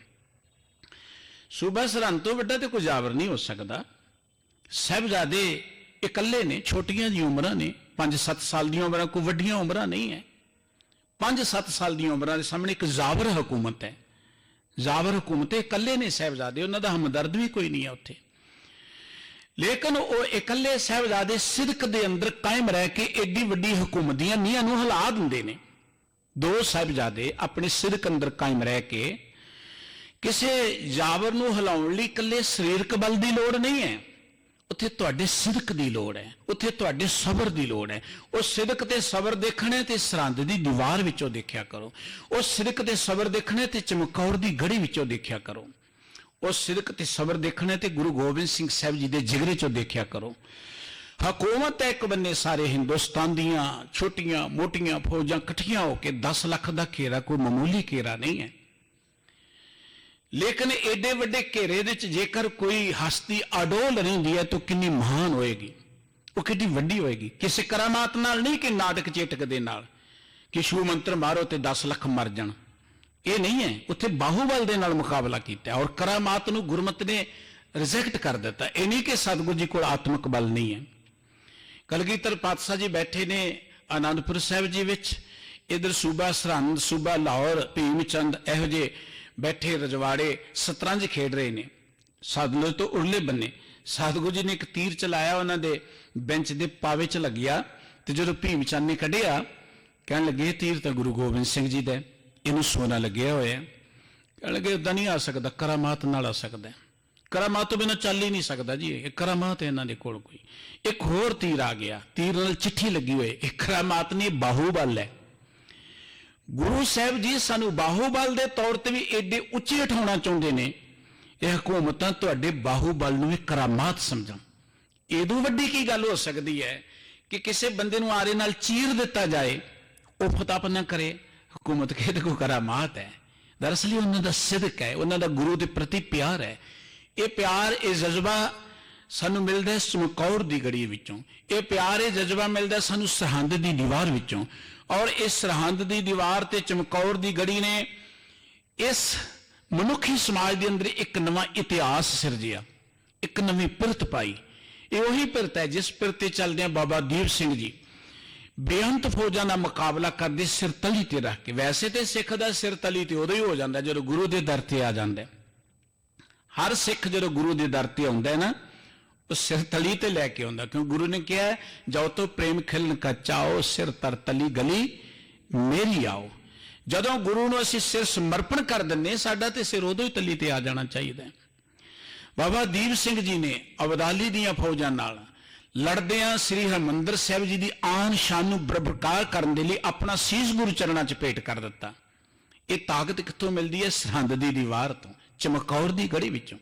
ਸੂਬਾ ਸਰਹੰਦ ਤੋਂ ਵੱਡਾ ਤੇ ਕੋਈ ਜਾਬਰ ਨਹੀਂ ਹੋ ਸਕਦਾ। ਸਾਹਿਬਜ਼ਾਦੇ ਇਕੱਲੇ ਨੇ, ਛੋਟੀਆਂ ਜੀ ਉਮਰਾਂ ਨੇ, 5-7 ਸਾਲ ਦੀਆਂ ਉਮਰਾਂ, ਕੋਈ ਵੱਡੀਆਂ ਉਮਰਾਂ ਨਹੀਂ ਹੈ। 5-7 ਸਾਲ ਦੀਆਂ ਉਮਰਾਂ ਦੇ ਸਾਹਮਣੇ ਇੱਕ ਜ਼ਾਬਰ ਹਕੂਮਤ ਹੈ। ਜ਼ਾਬਰ ਹਕੂਮਤ ਇਕੱਲੇ ਨੇ ਸਾਹਿਬਜ਼ਾਦੇ, ਉਹਨਾਂ ਦਾ ਹਮਦਰਦ ਵੀ ਕੋਈ ਨਹੀਂ ਹੈ ਉੱਥੇ। ਲੇਕਿਨ ਉਹ ਇਕੱਲੇ ਸਾਹਿਬਜ਼ਾਦੇ ਸਿਦਕ ਦੇ ਅੰਦਰ ਕਾਇਮ ਰਹਿ ਕੇ ਏਡੀ ਵੱਡੀ ਹਕੂਮਤ ਦੀਆਂ ਨੀਹਾਂ ਨੂੰ ਹਿਲਾ ਦਿੰਦੇ ਨੇ। ਦੋ ਸਾਹਿਬਜ਼ਾਦੇ ਆਪਣੇ ਸਿਦਕ ਅੰਦਰ ਕਾਇਮ ਰਹਿ ਕੇ, ਕਿਸੇ ਜ਼ਾਬਰ ਨੂੰ ਹਿਲਾਉਣ ਲਈ ਇਕੱਲੇ ਸਰੀਰਕ ਬਲ ਦੀ ਲੋੜ ਨਹੀਂ ਹੈ, ਉੱਥੇ ਤੁਹਾਡੇ ਸਿਦਕ ਦੀ ਲੋੜ ਹੈ, ਉੱਥੇ ਤੁਹਾਡੇ ਸਬਰ ਦੀ ਲੋੜ ਹੈ। ਉਹ ਸਿਦਕ ਤੇ ਸਬਰ ਦੇਖਣੇ ਤੇ ਸਰਹੰਦ ਦੀ ਦੀਵਾਰ ਵਿੱਚੋਂ ਦੇਖਿਆ ਕਰੋ, ਉਹ ਸਿਦਕ ਤੇ ਸਬਰ ਦੇਖਣੇ ਤੇ ਚਮਕੌਰ ਦੀ ਗੜੀ ਵਿੱਚੋਂ ਦੇਖਿਆ ਕਰੋ, ਉਹ ਸਿਦਕ ਤੇ ਸਬਰ ਦੇਖਣੇ ਤੇ ਗੁਰੂ ਗੋਬਿੰਦ ਸਿੰਘ ਸਾਹਿਬ ਜੀ ਦੇ ਜਿਗਰੇ ਚੋਂ ਦੇਖਿਆ ਕਰੋ। ਹਕੂਮਤ ਹੈ ਇੱਕ ਬੰਨੇ, ਸਾਰੇ ਹਿੰਦੁਸਤਾਨ ਦੀਆਂ ਛੋਟੀਆਂ ਮੋਟੀਆਂ ਫੌਜਾਂ ਇਕੱਠੀਆਂ ਹੋ ਕੇ 10 ਲੱਖ ਦਾ ਘੇਰਾ ਕੋਈ ਮਾਮੂਲੀ ਘੇਰਾ ਨਹੀਂ ਹੈ। ਲੇਕਿਨ ਏਡੇ ਵੱਡੇ ਘੇਰੇ ਦੇ ਵਿੱਚ ਜੇਕਰ ਕੋਈ ਹਸਤੀ ਅਡੋਲ ਰਹਿੰਦੀ ਹੈ ਤਾਂ ਕਿੰਨੀ ਮਹਾਨ ਹੋਏਗੀ, ਉਹ ਕਿੰਨੀ ਵੱਡੀ ਹੋਏਗੀ। ਕਿਸੇ ਕਰਾਮਾਤ ਨਾਲ ਨਹੀਂ ਕਿ ਨਾਟਕ ਚੇਟਕ ਦੇ ਨਾਲ ਕਿ ਛੂ ਮੰਤਰ ਮਾਰੋ ਤੇ 10 ਲੱਖ ਮਰ ਜਾਣ, ਇਹ ਨਹੀਂ ਹੈ। ਉੱਥੇ ਬਾਹੂਬਲ ਦੇ ਨਾਲ ਮੁਕਾਬਲਾ ਕੀਤਾ ਔਰ ਕਰਾਮਾਤ ਨੂੰ ਗੁਰਮਤਿ ਨੇ ਰਿਜੈਕਟ ਕਰ ਦਿੱਤਾ। ਇਹ ਨਹੀਂ ਕਿ ਸਤਿਗੁਰੂ ਜੀ ਕੋਲ ਆਤਮਿਕ ਬਲ ਨਹੀਂ ਹੈ। ਕਲਗੀਧਰ ਪਾਤਸ਼ਾਹ ਜੀ ਬੈਠੇ ਨੇ ਆਨੰਦਪੁਰ ਸਾਹਿਬ ਜੀ ਵਿੱਚ, ਇਧਰ ਸੂਬਾ ਸਰਹੰਦ, ਸੂਬਾ ਲਾਹੌਰ, ਭੀਮ ਚੰਦ, ਇਹੋ ਜਿਹੇ ਬੈਠੇ ਰਜਵਾੜੇ ਸ਼ਤਰੰਜ ਖੇਡ ਰਹੇ ਨੇ। ਸਤਲੁਜ ਤੋਂ ਉਰਲੇ ਬੰਨੇ ਸਤਿਗੁਰੂ ਜੀ ਨੇ ਇੱਕ ਤੀਰ ਚਲਾਇਆ, ਉਹਨਾਂ ਦੇ ਬੈਂਚ ਦੇ ਪਾਵੇ 'ਚ ਲੱਗਿਆ ਤੇ ਜਦੋਂ ਭੀਮ ਚੰਦ ਨੇ ਕੱਢਿਆ, ਕਹਿਣ ਲੱਗੇ ਤੀਰ ਤਾਂ ਗੁਰੂ ਗੋਬਿੰਦ ਸਿੰਘ ਜੀ ਦਾ, ਇਹਨੂੰ ਸੋਨਾ ਲੱਗਿਆ ਹੋਇਆ। ਕਹਿਣ ਲੱਗੇ ਏਦਾਂ ਨਹੀਂ ਆ ਸਕਦਾ, ਕਰਾਮਾਤ ਨਾਲ ਆ ਸਕਦਾ। ਕਰਾਮਾਤ ਤੋਂ ਬਿਨਾਂ ਚੱਲ ਹੀ ਨਹੀਂ ਸਕਦਾ ਜੀ, ਇਹ ਕਰਾਮਾਤ ਹੈ ਇਹਨਾਂ ਦੇ ਕੋਲ ਕੋਈ। ਇੱਕ ਹੋਰ ਤੀਰ ਆ ਗਿਆ, ਤੀਰ ਨਾਲ ਚਿੱਠੀ ਲੱਗੀ ਹੋਏ, ਇਹ ਕਰਾਮਾਤ ਨਹੀਂ, ਬਾਹੂਬਲ ਹੈ। ਗੁਰੂ ਸਾਹਿਬ ਜੀ ਸਾਨੂੰ ਬਾਹੂਬਲ ਦੇ ਤੌਰ ਤੇ ਵੀ ਏਡੇ ਉੱਚੇ ਉਠਾਉਣਾ ਚਾਹੁੰਦੇ ਨੇ। ਇਹ ਹਕੂਮਤਾਂ ਤੁਹਾਡੇ ਬਾਹੂਬਲ ਨੂੰ ਵੀ ਕਰਾਮਾਤ ਸਮਝਣ। ਇਹਦੋਂ ਵੱਡੀ ਕੀ ਗੱਲ ਹੋ ਸਕਦੀ ਹੈ ਕਿ ਕਿਸੇ ਬੰਦੇ ਨੂੰ ਆਰੇ ਨਾਲ ਚੀਰ ਦਿੱਤਾ ਜਾਏ, ਉਹ ਫਤਪ ਨਾ ਕਰੇ, ਹਕੂਮਤ ਕਿਹਦੇ ਕੋ ਕਰਾਮਾਤ ਹੈ। ਦਰਅਸਲ ਉਹਨਾਂ ਦਾ ਸਿਦਕ ਹੈ, ਉਹਨਾਂ ਦਾ ਗੁਰੂ ਦੇ ਪ੍ਰਤੀ ਪਿਆਰ ਹੈ। ਇਹ ਪਿਆਰ, ਇਹ ਜਜ਼ਬਾ ਸਾਨੂੰ ਮਿਲਦਾ ਚਮਕੌਰ ਦੀ ਗੜੀ ਵਿੱਚੋਂ, ਇਹ ਪਿਆਰ, ਇਹ ਜਜ਼ਬਾ ਮਿਲਦਾ ਸਾਨੂੰ ਸਰਹੰਦ ਦੀ ਦੀਵਾਰ ਵਿੱਚੋਂ। ਔਰ ਇਸ ਸਰਹੰਦ ਦੀ ਦੀਵਾਰ ਤੇ ਚਮਕੌਰ ਦੀ ਗੜੀ ਨੇ ਇਸ ਮਨੁੱਖੀ ਸਮਾਜ ਦੇ ਅੰਦਰ ਇੱਕ ਨਵਾਂ ਇਤਿਹਾਸ ਸਿਰਜਿਆ, ਇੱਕ ਨਵੀਂ ਪਿਰਤ ਪਾਈ। ਇਹ ਉਹੀ ਪਿਰਤ ਹੈ ਜਿਸ ਪਿਰਤ ਤੇ ਚੱਲਦਿਆਂ ਬਾਬਾ ਦੀਪ ਸਿੰਘ ਜੀ ਬੇਅੰਤ ਫੌਜਾਂ ਦਾ ਮੁਕਾਬਲਾ ਕਰਦੇ ਸਿਰ ਤਲੀ ਤੇ ਰੱਖ ਕੇ। ਵੈਸੇ ਤੇ ਸਿੱਖ ਦਾ ਸਿਰ ਤਲੀ ਤੇ ਉਦੋਂ ਹੀ ਹੋ ਜਾਂਦਾ ਜਦੋਂ ਗੁਰੂ ਦੇ ਦਰ ਤੇ ਆ ਜਾਂਦਾ। ਹਰ ਸਿੱਖ ਜਦੋਂ ਗੁਰੂ ਦੇ ਦਰ ਤੇ ਆਉਂਦਾ ਨਾ, ਉਹ ਸਿਰ ਤਲੀ ਤੇ ਲੈ ਕੇ ਆਉਂਦਾ, ਕਿਉਂ ਗੁਰੂ ਨੇ ਕਿਹਾ ਜੋ ਤੋ ਪ੍ਰੇਮ ਖਿਲਨ ਕਾ ਚਾਓ, ਸਿਰ ਤਰ ਤਲੀ ਗਲੀ ਮੇਰੀ ਆਓ। ਜਦੋਂ ਗੁਰੂ ਨੂੰ ਅਸੀਂ ਸਿਰ ਸਮਰਪਣ ਕਰ ਦਿੰਦੇ, ਸਾਡਾ ਤੇ ਸਿਰ ਉਦੋਂ ਹੀ ਤਲੀ ਤੇ ਆ ਜਾਣਾ ਚਾਹੀਦਾ। ਬਾਬਾ ਦੀਪ ਸਿੰਘ ਜੀ ਨੇ ਅਬਦਾਲੀ ਦੀਆਂ ਫੌਜਾਂ ਨਾਲ ਲੜਦਿਆਂ ਸ੍ਰੀ ਹਰਿਮੰਦਰ ਸਾਹਿਬ ਜੀ ਦੀ ਆਨ ਸ਼ਾਨ ਨੂੰ ਬਰਕਰਾਰ ਕਰਨ ਦੇ ਲਈ ਆਪਣਾ ਸੀਸ ਗੁਰੂ ਚਰਨਾਂ 'ਚ ਭੇਟ ਕਰ ਦਿੱਤਾ। ਇਹ ਤਾਕਤ ਕਿੱਥੋਂ ਮਿਲਦੀ ਹੈ? ਸਰਹੰਦ ਦੀ ਦੀਵਾਰ ਤੋਂ, ਚਮਕੌਰ ਦੀ ਗੜੀ ਵਿੱਚੋਂ।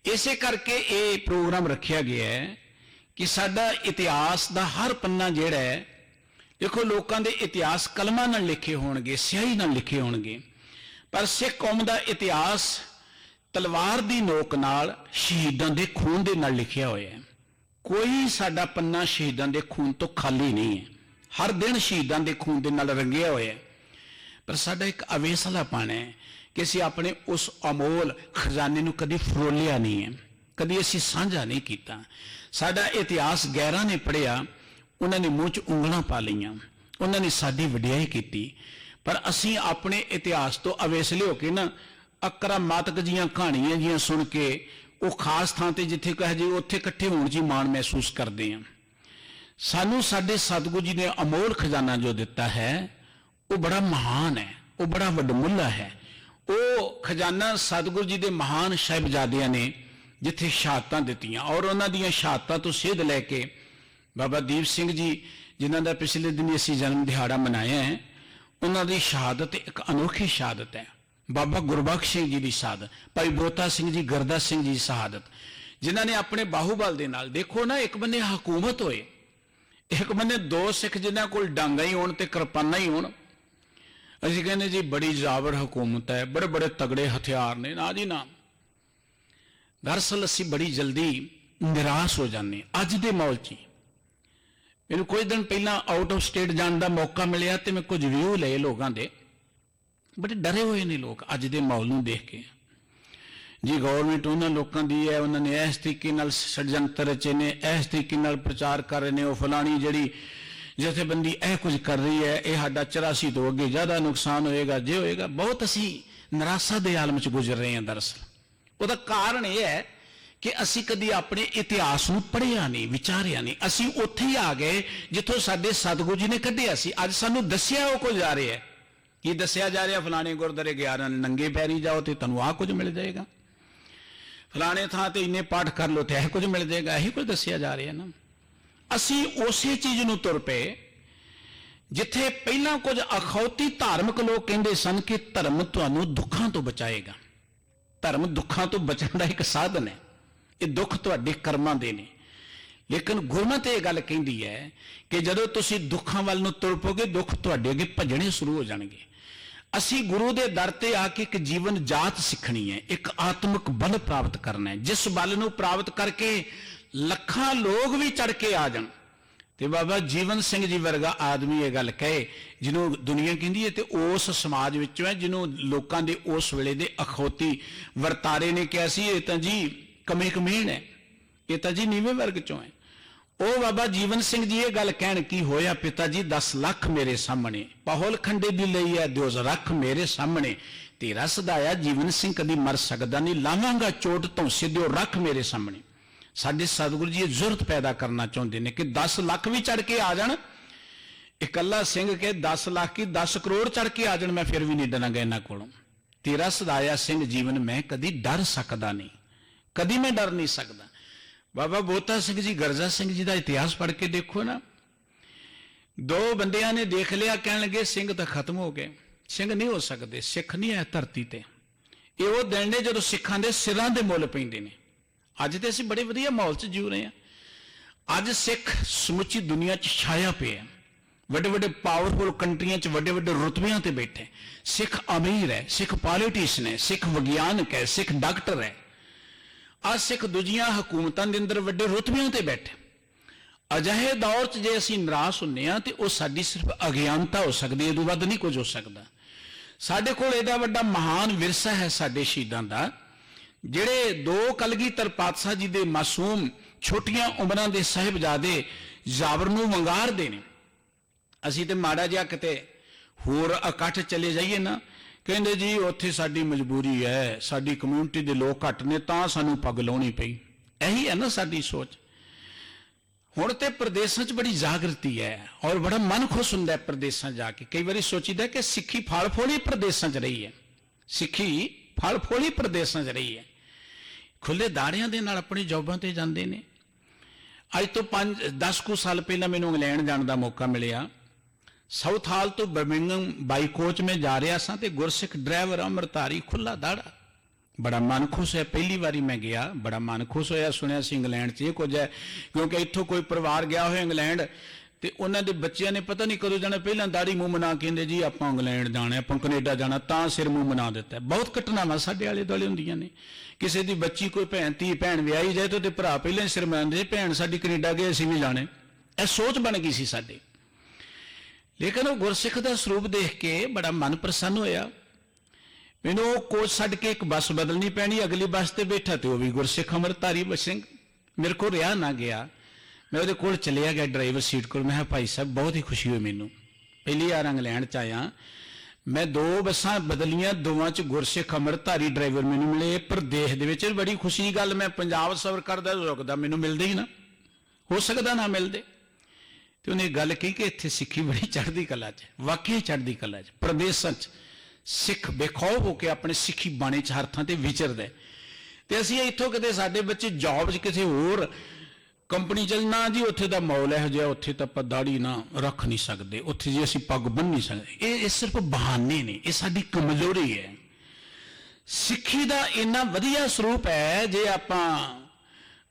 ਇਸੇ ਕਰਕੇ ਇਹ ਪ੍ਰੋਗਰਾਮ ਰੱਖਿਆ ਗਿਆ ਹੈ ਕਿ ਸਾਡਾ ਇਤਿਹਾਸ ਦਾ ਹਰ ਪੰਨਾ ਜਿਹੜਾ ਹੈ, ਦੇਖੋ ਲੋਕਾਂ ਦੇ ਇਤਿਹਾਸ ਕਲਮਾਂ ਨਾਲ ਲਿਖੇ ਹੋਣਗੇ, ਸਿਆਹੀ ਨਾਲ ਲਿਖੇ ਹੋਣਗੇ, ਪਰ ਸਿੱਖ ਕੌਮ ਦਾ ਇਤਿਹਾਸ ਤਲਵਾਰ ਦੀ ਨੋਕ ਨਾਲ, ਸ਼ਹੀਦਾਂ ਦੇ ਖੂਨ ਦੇ ਨਾਲ ਲਿਖਿਆ ਹੋਇਆ ਹੈ। ਕੋਈ ਸਾਡਾ ਪੰਨਾ ਸ਼ਹੀਦਾਂ ਦੇ ਖੂਨ ਤੋਂ ਖਾਲੀ ਨਹੀਂ ਹੈ, ਹਰ ਦਿਨ ਸ਼ਹੀਦਾਂ ਦੇ ਖੂਨ ਦੇ ਨਾਲ ਰੰਗਿਆ ਹੋਇਆ ਹੈ। ਪਰ ਸਾਡਾ ਇੱਕ ਅਵੇਸਲਾਪਣ ਹੈ ਕਿ ਅਸੀਂ ਆਪਣੇ ਉਸ ਅਮੋਲ ਖਜ਼ਾਨੇ ਨੂੰ ਕਦੀ ਫਰੋਲਿਆ ਨਹੀਂ ਹੈ, ਕਦੀ ਅਸੀਂ ਸਾਂਝਾ ਨਹੀਂ ਕੀਤਾ। ਸਾਡਾ ਇਤਿਹਾਸ ਗੈਰਾਂ ਨੇ ਪੜ੍ਹਿਆ, ਉਹਨਾਂ ਨੇ ਮੂੰਹ 'ਚ ਉਂਗਲਾਂ ਪਾ ਲਈਆਂ, ਉਹਨਾਂ ਨੇ ਸਾਡੀ ਵਡਿਆਈ ਕੀਤੀ, ਪਰ ਅਸੀਂ ਆਪਣੇ ਇਤਿਹਾਸ ਤੋਂ ਅਵੇਸਲੇ ਹੋ ਕੇ ਨਾ ਅਕਰਾਮਾਤਕ ਜੀਆਂ ਕਹਾਣੀਆਂ ਜੀਆਂ ਸੁਣ ਕੇ ਉਹ ਖਾਸ ਥਾਂ ਤੇ ਜਿੱਥੇ ਕਹੇ ਜੀ ਉੱਥੇ ਇਕੱਠੇ ਹੋਣ 'ਚ ਮਾਣ ਮਹਿਸੂਸ ਕਰਦੇ ਹਾਂ। ਸਾਨੂੰ ਸਾਡੇ ਸਤਿਗੁਰੂ ਜੀ ਨੇ ਅਮੋਲ ਖਜ਼ਾਨਾ ਜੋ ਦਿੱਤਾ ਹੈ ਉਹ ਬੜਾ ਮਹਾਨ ਹੈ, ਉਹ ਬੜਾ ਵੱਡਮੁੱਲਾ ਹੈ। ਉਹ ਖਜ਼ਾਨਾ ਸਤਿਗੁਰੂ ਜੀ ਦੇ ਮਹਾਨ ਸਾਹਿਬਜ਼ਾਦਿਆਂ ਨੇ ਜਿੱਥੇ ਸ਼ਹਾਦਤਾਂ ਦਿੱਤੀਆਂ, ਔਰ ਉਹਨਾਂ ਦੀਆਂ ਸ਼ਹਾਦਤਾਂ ਤੋਂ ਸੇਧ ਲੈ ਕੇ ਬਾਬਾ ਦੀਪ ਸਿੰਘ ਜੀ ਜਿਨ੍ਹਾਂ ਦਾ ਪਿਛਲੇ ਦਿਨ ਅਸੀਂ ਜਨਮ ਦਿਹਾੜਾ ਮਨਾਇਆ ਹੈ, ਉਹਨਾਂ ਦੀ ਸ਼ਹਾਦਤ ਇੱਕ ਅਨੋਖੀ ਸ਼ਹਾਦਤ ਹੈ। ਬਾਬਾ ਗੁਰਬਖਸ਼ ਸਿੰਘ ਜੀ ਦੀ ਸ਼ਹਾਦਤ, ਭਾਈ ਬੋਤਾ ਸਿੰਘ ਜੀ, ਗਰਦਾ ਸਿੰਘ ਜੀ ਦੀ ਸ਼ਹਾਦਤ, ਜਿਨ੍ਹਾਂ ਨੇ ਆਪਣੇ ਬਾਹੂਬਲ ਦੇ ਨਾਲ, ਦੇਖੋ ਨਾ, ਇੱਕ ਬੰਨੇ ਹਕੂਮਤ ਹੋਏ, ਇੱਕ ਬੰਨੇ ਦੋ ਸਿੱਖ ਜਿਨ੍ਹਾਂ ਕੋਲ ਡਾਂਗਾਂ ਹੀ ਹੋਣ ਤੇ ਕਿਰਪਾਨਾਂ ਹੀ ਹੋਣ। ਅਸੀਂ ਕਹਿੰਦੇ ਜੀ ਬੜੀ ਜ਼ਾਬਰ ਹਕੂਮਤ ਹੈ, ਬੜੇ ਬੜੇ ਤਗੜੇ ਹਥਿਆਰ ਨੇ। ਨਾ ਜੀ ਨਾ, ਦਰਅਸਲ ਅਸੀਂ ਬੜੀ ਜਲਦੀ ਨਿਰਾਸ਼ ਹੋ ਜਾਂਦੇ ਅੱਜ ਦੇ ਮਾਹੌਲ 'ਚ। ਮੈਨੂੰ ਕੁਝ ਦਿਨ ਪਹਿਲਾਂ ਆਊਟ ਆਫ ਸਟੇਟ ਜਾਣ ਦਾ ਮੌਕਾ ਮਿਲਿਆ ਤੇ ਮੈਂ ਕੁਝ ਵਿਊ ਲਏ ਲੋਕਾਂ ਦੇ, ਬੜੇ ਡਰੇ ਹੋਏ ਨੇ ਲੋਕ ਅੱਜ ਦੇ ਮਾਹੌਲ ਨੂੰ ਦੇਖ ਕੇ। ਜੀ ਗੌਰਮੈਂਟ ਉਹਨਾਂ ਲੋਕਾਂ ਦੀ ਹੈ, ਉਹਨਾਂ ਨੇ ਇਸ ਤਰੀਕੇ ਨਾਲ ષਡਯੰਤਰ ਰਚੇ ਨੇ, ਇਸ ਤਰੀਕੇ ਨਾਲ ਪ੍ਰਚਾਰ ਕਰ ਰਹੇ ਨੇ, ਉਹ ਫਲਾਣੀ ਜਿਹੜੀ ਜਥੇਬੰਦੀ ਇਹ ਕੁਝ ਕਰ ਰਹੀ ਹੈ, ਇਹ ਸਾਡਾ 84 ਤੋਂ ਅੱਗੇ ਜ਼ਿਆਦਾ ਨੁਕਸਾਨ ਹੋਏਗਾ, ਜੇ ਹੋਏਗਾ। ਬਹੁਤ ਅਸੀਂ ਨਿਰਾਸ਼ਾ ਦੇ ਆਲਮ 'ਚ ਗੁਜ਼ਰ ਰਹੇ ਹਾਂ। ਦਰਅਸਲ ਉਹਦਾ ਕਾਰਨ ਇਹ ਹੈ ਕਿ ਅਸੀਂ ਕਦੀ ਆਪਣੇ ਇਤਿਹਾਸ ਨੂੰ ਪੜ੍ਹਿਆ ਨਹੀਂ, ਵਿਚਾਰਿਆ ਨਹੀਂ। ਅਸੀਂ ਉੱਥੇ ਹੀ ਆ ਗਏ ਜਿੱਥੋਂ ਸਾਡੇ ਸਤਿਗੁਰੂ ਜੀ ਨੇ ਕੱਢਿਆ ਸੀ। ਅੱਜ ਸਾਨੂੰ ਦੱਸਿਆ ਉਹ ਕੁਝ ਜਾ ਰਿਹਾ ਹੈ। ਕੀ ਦੱਸਿਆ ਜਾ ਰਿਹਾ? ਫਲਾਣੇ ਗੁਰਦੁਆਰੇ 11 ਨੰਗੇ ਪੈਰੀ ਜਾਓ ਤੇ ਤੁਹਾਨੂੰ ਆਹ ਕੁਝ ਮਿਲ ਜਾਏਗਾ, ਫਲਾਣੇ ਥਾਂ ਤੇ ਇੰਨੇ ਪਾਠ ਕਰ ਲਓ ਤੇ ਇਹ ਕੁਝ ਮਿਲ ਜਾਏਗਾ। ਇਹੀ ਕੁਝ ਦੱਸਿਆ ਜਾ ਰਿਹਾ ਨਾ। ਅਸੀਂ ਉਸੇ ਚੀਜ਼ ਨੂੰ ਤੁਰ ਪਏ ਜਿੱਥੇ ਪਹਿਲਾਂ ਕੁਝ ਅਖੌਤੀ ਧਾਰਮਿਕ ਲੋਕ ਕਹਿੰਦੇ ਸਨ ਕਿ ਧਰਮ ਤੁਹਾਨੂੰ ਦੁੱਖਾਂ ਤੋਂ ਬਚਾਏਗਾ। ਧਰਮ ਦੁੱਖਾਂ ਤੋਂ ਬਚਣ ਦਾ ਇੱਕ ਸਾਧਨ ਹੈ, ਇਹ ਦੁੱਖ ਤੁਹਾਡੇ ਕਰਮਾਂ ਦੇ ਨੇ। ਲੇਕਿਨ ਗੁਰਮਤਿ ਇਹ ਗੱਲ ਕਹਿੰਦੀ ਹੈ ਕਿ ਜਦੋਂ ਤੁਸੀਂ ਦੁੱਖਾਂ ਵੱਲ ਨੂੰ ਤੁਰ ਪੋਗੇ, ਦੁੱਖ ਤੁਹਾਡੇ ਅੱਗੇ ਭੱਜਣੇ ਸ਼ੁਰੂ ਹੋ ਜਾਣਗੇ। ਅਸੀਂ ਗੁਰੂ ਦੇ ਦਰ ਤੇ ਆ ਕੇ ਇੱਕ ਜੀਵਨ ਜਾਚ ਸਿੱਖਣੀ ਹੈ, ਇੱਕ ਆਤਮਿਕ ਬਲ ਪ੍ਰਾਪਤ ਕਰਨਾ ਹੈ, ਜਿਸ ਬਲ ਨੂੰ ਪ੍ਰਾਪਤ ਕਰਕੇ ਲੱਖਾਂ ਲੋਕ ਵੀ ਚੜ ਕੇ ਆ ਜਾਣ। ਤੇ ਬਾਬਾ ਜੀਵਨ ਸਿੰਘ ਜੀ ਵਰਗਾ ਆਦਮੀ ਇਹ ਗੱਲ ਕਹੇ ਜਿਹਨੂੰ ਦੁਨੀਆ ਕਹਿੰਦੀ ਹੈ, ਤੇ ਉਸ ਸਮਾਜ ਵਿੱਚੋਂ ਹੈ ਜਿਹਨੂੰ ਲੋਕਾਂ ਦੇ ਉਸ ਵੇਲੇ ਦੇ ਅਖੌਤੀ ਵਰਤਾਰੇ ਨੇ ਕਿਹਾ ਸੀ ਇਹ ਤਾਂ ਜੀ ਕਮੀ ਕਮੀਣ ਹੈ, ਇਹ ਤਾਂ ਜੀ ਨੀਵੇਂ ਵਰਗ ਚੋਂ ਹੈ। ਉਹ ਬਾਬਾ ਜੀਵਨ ਸਿੰਘ ਜੀ ਇਹ ਗੱਲ ਕਹਿਣ ਕੀ ਹੋਇਆ, ਪਿਤਾ ਜੀ 10 ਲੱਖ ਮੇਰੇ ਸਾਹਮਣੇ, ਪਾਹੁਲ ਖੰਡੇ ਦੀ ਲਈ ਹੈ ਦਿਓਜ਼ ਰੱਖ ਮੇਰੇ ਸਾਹਮਣੇ, ਤੇਰਾ ਸਦਾਇਆ ਜੀਵਨ ਸਿੰਘ ਕਦੀ ਮਰ ਸਕਦਾ ਨਹੀਂ, ਲਾਵਾਂਗਾ ਚੋਟ ਤੋਂ ਸਿੱਧਿਓ ਰੱਖ ਮੇਰੇ ਸਾਹਮਣੇ। ਸਾਡੇ ਸਤਿਗੁਰੂ ਜੀ ਇਹ ਜ਼ੁਰਤ ਪੈਦਾ ਕਰਨਾ ਚਾਹੁੰਦੇ ਨੇ ਕਿ 10 ਲੱਖ ਵੀ ਚੜ ਕੇ ਆ ਜਾਣ, ਇਕੱਲਾ ਸਿੰਘ ਕੇ 10 ਲੱਖ ਕੀ 10 ਕਰੋੜ ਚੜ ਕੇ ਆ ਜਾਣ, ਮੈਂ ਫਿਰ ਵੀ ਨਹੀਂ ਡਰਾਂਗਾ ਇਹਨਾਂ ਕੋਲੋਂ। ਤੇਰਾ ਸਦਾਇਆ ਸਿੰਘ ਜੀਵਨ ਮੈਂ ਕਦੀ ਡਰ ਸਕਦਾ ਨਹੀਂ, ਕਦੀ ਮੈਂ ਡਰ ਨਹੀਂ ਸਕਦਾ। ਬਾਬਾ ਬੋਤਾ ਸਿੰਘ ਜੀ, ਗਰਜਾ ਸਿੰਘ ਜੀ ਦਾ ਇਤਿਹਾਸ ਪੜ੍ਹ ਕੇ ਦੇਖੋ ਨਾ। ਦੋ ਬੰਦਿਆਂ ਨੇ ਦੇਖ ਲਿਆ, ਕਹਿਣ ਲੱਗੇ ਸਿੰਘ ਤਾਂ ਖਤਮ ਹੋ ਗਏ, ਸਿੰਘ ਨਹੀਂ ਹੋ ਸਕਦੇ, ਸਿੱਖ ਨਹੀਂ ਹੈ ਧਰਤੀ ਤੇ। ਇਹ ਉਹ ਦਿਨ ਨੇ ਜਦੋਂ ਸਿੱਖਾਂ ਦੇ ਸਿਰਾਂ ਦੇ ਮੁੱਲ ਪੈਂਦੇ ਨੇ। ਅੱਜ ਤੇ ਅਸੀਂ ਬੜੇ ਵਧੀਆ ਮਾਹੌਲ 'ਚ ਜੀਉ ਰਹੇ ਹਾਂ। ਅੱਜ ਸਿੱਖ ਸਮੁੱਚੀ ਦੁਨੀਆ 'ਚ ਛਾਇਆ ਪਿਆ, ਵੱਡੇ ਵੱਡੇ ਪਾਵਰਫੁਲ ਕੰਟਰੀਆਂ 'ਚ ਵੱਡੇ ਵੱਡੇ ਰੁਤਬਿਆਂ ਤੇ ਬੈਠੇ। ਸਿੱਖ ਅਮੀਰ ਹੈ, ਸਿੱਖ ਪੋਲੀਟੀਸ਼ੀਅਨ ਹੈ, ਸਿੱਖ ਵਿਗਿਆਨਕ ਹੈ, ਸਿੱਖ ਡਾਕਟਰ ਹੈ। ਅੱਜ ਸਿੱਖ ਦੂਜੀਆਂ ਹਕੂਮਤਾਂ ਦੇ ਅੰਦਰ ਵੱਡੇ ਰੁਤਬਿਆਂ ਤੇ ਬੈਠੇ। ਅਜਿਹੇ ਦੌਰ 'ਚ ਜੇ ਅਸੀਂ ਨਿਰਾਸ਼ ਹੁੰਦੇ ਹਾਂ ਤੇ ਉਹ ਸਾਡੀ ਸਿਰਫ ਅਗਿਆਨਤਾ ਹੋ ਸਕਦੀ ਹੈ, ਇਹ ਤੋਂ ਵੱਧ ਨਹੀਂ ਕੁਝ ਹੋ ਸਕਦਾ। ਸਾਡੇ ਕੋਲ ਇਹਦਾ ਵੱਡਾ ਮਹਾਨ ਵਿਰਸਾ ਹੈ ਸਾਡੇ ਸ਼ਹੀਦਾਂ ਦਾ, ਜਿਹੜੇ 2 ਕਲਗੀਧਰ ਪਾਤਸ਼ਾਹ ਜੀ ਦੇ ਮਾਸੂਮ ਛੋਟੀਆਂ ਉਮਰਾਂ ਦੇ ਸਾਹਿਬਜ਼ਾਦੇ ਜ਼ਾਬਰ ਨੂੰ ਵੰਗਾਰਦੇ ਨੇ। ਅਸੀਂ ਤੇ ਮਾੜਾ ਜਿਹਾ ਕਿਤੇ ਹੋਰ ਇਕੱਠ ਚਲੇ ਜਾਈਏ ਨਾ, ਕਹਿੰਦੇ ਜੀ ਉੱਥੇ ਸਾਡੀ ਮਜਬੂਰੀ ਹੈ, ਸਾਡੀ ਕਮਿਊਨਿਟੀ ਦੇ ਲੋਕ ਘੱਟ ਨੇ ਤਾਂ ਸਾਨੂੰ ਪੱਗ ਲਾਉਣੀ ਪਈ। ਇਹੀ ਹੈ ਨਾ ਸਾਡੀ ਸੋਚ। ਹੁਣ ਤੇ ਪ੍ਰਦੇਸ਼ਾਂ 'ਚ ਬੜੀ ਜਾਗਰਤੀ ਹੈ ਔਰ ਬੜਾ ਮਨ ਖੁਸ਼ ਹੁੰਦਾ ਹੈ ਪ੍ਰਦੇਸ਼ਾਂ ਜਾ ਕੇ। ਕਈ ਵਾਰੀ ਸੋਚੀਦਾ ਕਿ ਸਿੱਖੀ ਫਲ ਫੋਲੀ ਪ੍ਰਦੇਸ਼ਾਂ 'ਚ ਰਹੀ ਹੈ, ਸਿੱਖੀ ਫਲ ਫੋਲੀ ਪ੍ਰਦੇਸ਼ਾਂ 'ਚ ਰਹੀ ਹੈ। ਖੁੱਲੇ ਦਾੜਿਆਂ ਦੇ ਨਾਲ ਆਪਣੀ ਜੌਬਾਂ ਤੇ ਜਾਂਦੇ ਨੇ। ਅੱਜ ਤੋਂ 5-10 ਕੁ ਸਾਲ ਪਹਿਲਾਂ ਮੈਨੂੰ ਇੰਗਲੈਂਡ ਜਾਣ ਦਾ ਮੌਕਾ ਮਿਲਿਆ। ਸਾਊਥ ਹਾਲ ਤੋਂ ਬਰਮਿੰਗਮ ਬਾਈ ਕੋਚ ਮੈਂ ਜਾ ਰਿਹਾ ਸਾਂ ਤੇ ਗੁਰਸਿੱਖ ਡਰਾਈਵਰ ਅੰਮ੍ਰਿਤਧਾਰੀ ਖੁੱਲਾ ਦਾੜਾ, ਬੜਾ ਮਨ ਖੁਸ਼ ਹੈ। ਪਹਿਲੀ ਵਾਰੀ ਮੈਂ ਗਿਆ, ਬੜਾ ਮਨ ਖੁਸ਼ ਹੋਇਆ। ਸੁਣਿਆ ਸੀ ਇੰਗਲੈਂਡ 'ਚ ਇਹ ਕੁਝ ਹੈ, ਕਿਉਂਕਿ ਇੱਥੋਂ ਕੋਈ ਪਰਿਵਾਰ ਗਿਆ ਹੋਇਆ ਇੰਗਲੈਂਡ ਤੇ ਉਹਨਾਂ ਦੇ ਬੱਚਿਆਂ ਨੇ ਪਤਾ ਨਹੀਂ ਕਦੋਂ ਜਾਣਾ, ਪਹਿਲਾਂ ਦਾੜੀ ਮੂੰਹ ਬਣਾ ਕਹਿੰਦੇ ਜੀ ਆਪਾਂ ਇੰਗਲੈਂਡ ਜਾਣਾ, ਆਪਾਂ ਕੈਨੇਡਾ ਜਾਣਾ, ਤਾਂ ਸਿਰ ਮੂੰਹ ਬਣਾ ਦਿੱਤਾ। ਬਹੁਤ ਘਟਨਾਵਾਂ ਸਾਡੇ ਆਲੇ ਦੁਆਲੇ ਹੁੰਦੀਆਂ ਨੇ। ਕਿਸੇ ਦੀ ਬੱਚੀ ਕੋਈ ਧੀ ਭੈਣ ਵਿਆਹੀ ਜਾਏ ਤਾਂ ਭਰਾ ਪਹਿਲਾਂ ਹੀ ਸਿਰ ਬਣਾਉਂਦੇ, ਭੈਣ ਸਾਡੀ ਕੈਨੇਡਾ ਗਏ ਅਸੀਂ ਵੀ ਜਾਣੇ। ਇਹ ਸੋਚ ਬਣ ਗਈ ਸੀ ਸਾਡੇ। ਲੇਕਿਨ ਉਹ ਗੁਰਸਿੱਖ ਦਾ ਸਰੂਪ ਦੇਖ ਕੇ ਬੜਾ ਮਨ ਪ੍ਰਸੰਨ ਹੋਇਆ। ਮੈਨੂੰ ਉਹ ਕੋਚ ਛੱਡ ਕੇ ਇੱਕ ਬੱਸ ਬਦਲਣੀ ਪੈਣੀ, ਅਗਲੀ ਬੱਸ ਤੇ ਬੈਠਾ ਤੇ ਉਹ ਵੀ ਗੁਰਸਿੱਖ ਅੰਮ੍ਰਿਤਧਾਰੀ ਸਿੰਘ। ਮੇਰੇ ਕੋਲ ਰਿਹਾ ਨਾ ਗਿਆ, ਮੈਂ ਉਹਦੇ ਕੋਲ ਚਲਿਆ ਗਿਆ ਡਰਾਈਵਰ ਸੀਟ ਕੋਲ। ਮੈਂ ਕਿਹਾ ਭਾਈ ਸਾਹਿਬ ਬਹੁਤ ਹੀ ਖੁਸ਼ੀ ਹੋਈ ਮੈਨੂੰ, ਪਹਿਲੀ ਵਾਰ ਇੰਗਲੈਂਡ 'ਚ ਆਇਆ, ਮੈਂ 2 ਬੱਸਾਂ ਬਦਲੀਆਂ, ਦੋਵਾਂ 'ਚ ਗੁਰਸਿੱਖ ਅੰਮ੍ਰਿਤਧਾਰੀ ਡਰਾਈਵਰ ਮੈਨੂੰ ਮਿਲੇ। ਪ੍ਰਦੇਸ਼ ਦੇ ਵਿੱਚ ਬੜੀ ਖੁਸ਼ੀ ਦੀ ਗੱਲ, ਮੈਂ ਪੰਜਾਬ ਸਫ਼ਰ ਕਰਦਾ ਰੁਕਦਾ, ਮੈਨੂੰ ਮਿਲਦੇ ਹੀ ਨਾ, ਹੋ ਸਕਦਾ ਨਾ ਮਿਲਦੇ। ਤੇ ਉਹਨੇ ਗੱਲ ਕਹੀ ਕਿ ਇੱਥੇ ਸਿੱਖੀ ਬੜੀ ਚੜ੍ਹਦੀ ਕਲਾ 'ਚ, ਵਾਕਈ ਚੜ੍ਹਦੀ ਕਲਾ 'ਚ। ਪ੍ਰਦੇਸ਼ਾਂ 'ਚ ਸਿੱਖ ਬੇਖੌਫ ਹੋ ਕੇ ਆਪਣੇ ਸਿੱਖੀ ਬਾਣੇ 'ਚ ਹਰ ਥਾਂ ਤੇ ਵਿਚਰਦਾ। ਤੇ ਅਸੀਂ ਇੱਥੋਂ ਕਿਤੇ ਸਾਡੇ ਬੱਚੇ ਜੌਬ 'ਚ ਕਿਸੇ ਹੋਰ ਕੰਪਨੀ ਚੱਲਣਾ ਜੀ, ਉੱਥੇ ਦਾ ਮਾਹੌਲ ਇਹੋ ਜਿਹਾ, ਉੱਥੇ ਤਾਂ ਆਪਾਂ ਦਾੜੀ ਨਾ ਰੱਖ ਨਹੀਂ ਸਕਦੇ, ਉੱਥੇ ਜੀ ਅਸੀਂ ਪੱਗ ਬੰਨ੍ਹ ਨਹੀਂ ਸਕਦੇ। ਇਹ ਸਿਰਫ ਬਹਾਨੇ ਨੇ, ਇਹ ਸਾਡੀ ਕਮਜ਼ੋਰੀ ਹੈ। ਸਿੱਖੀ ਦਾ ਇੰਨਾ ਵਧੀਆ ਸਰੂਪ ਹੈ, ਜੇ ਆਪਾਂ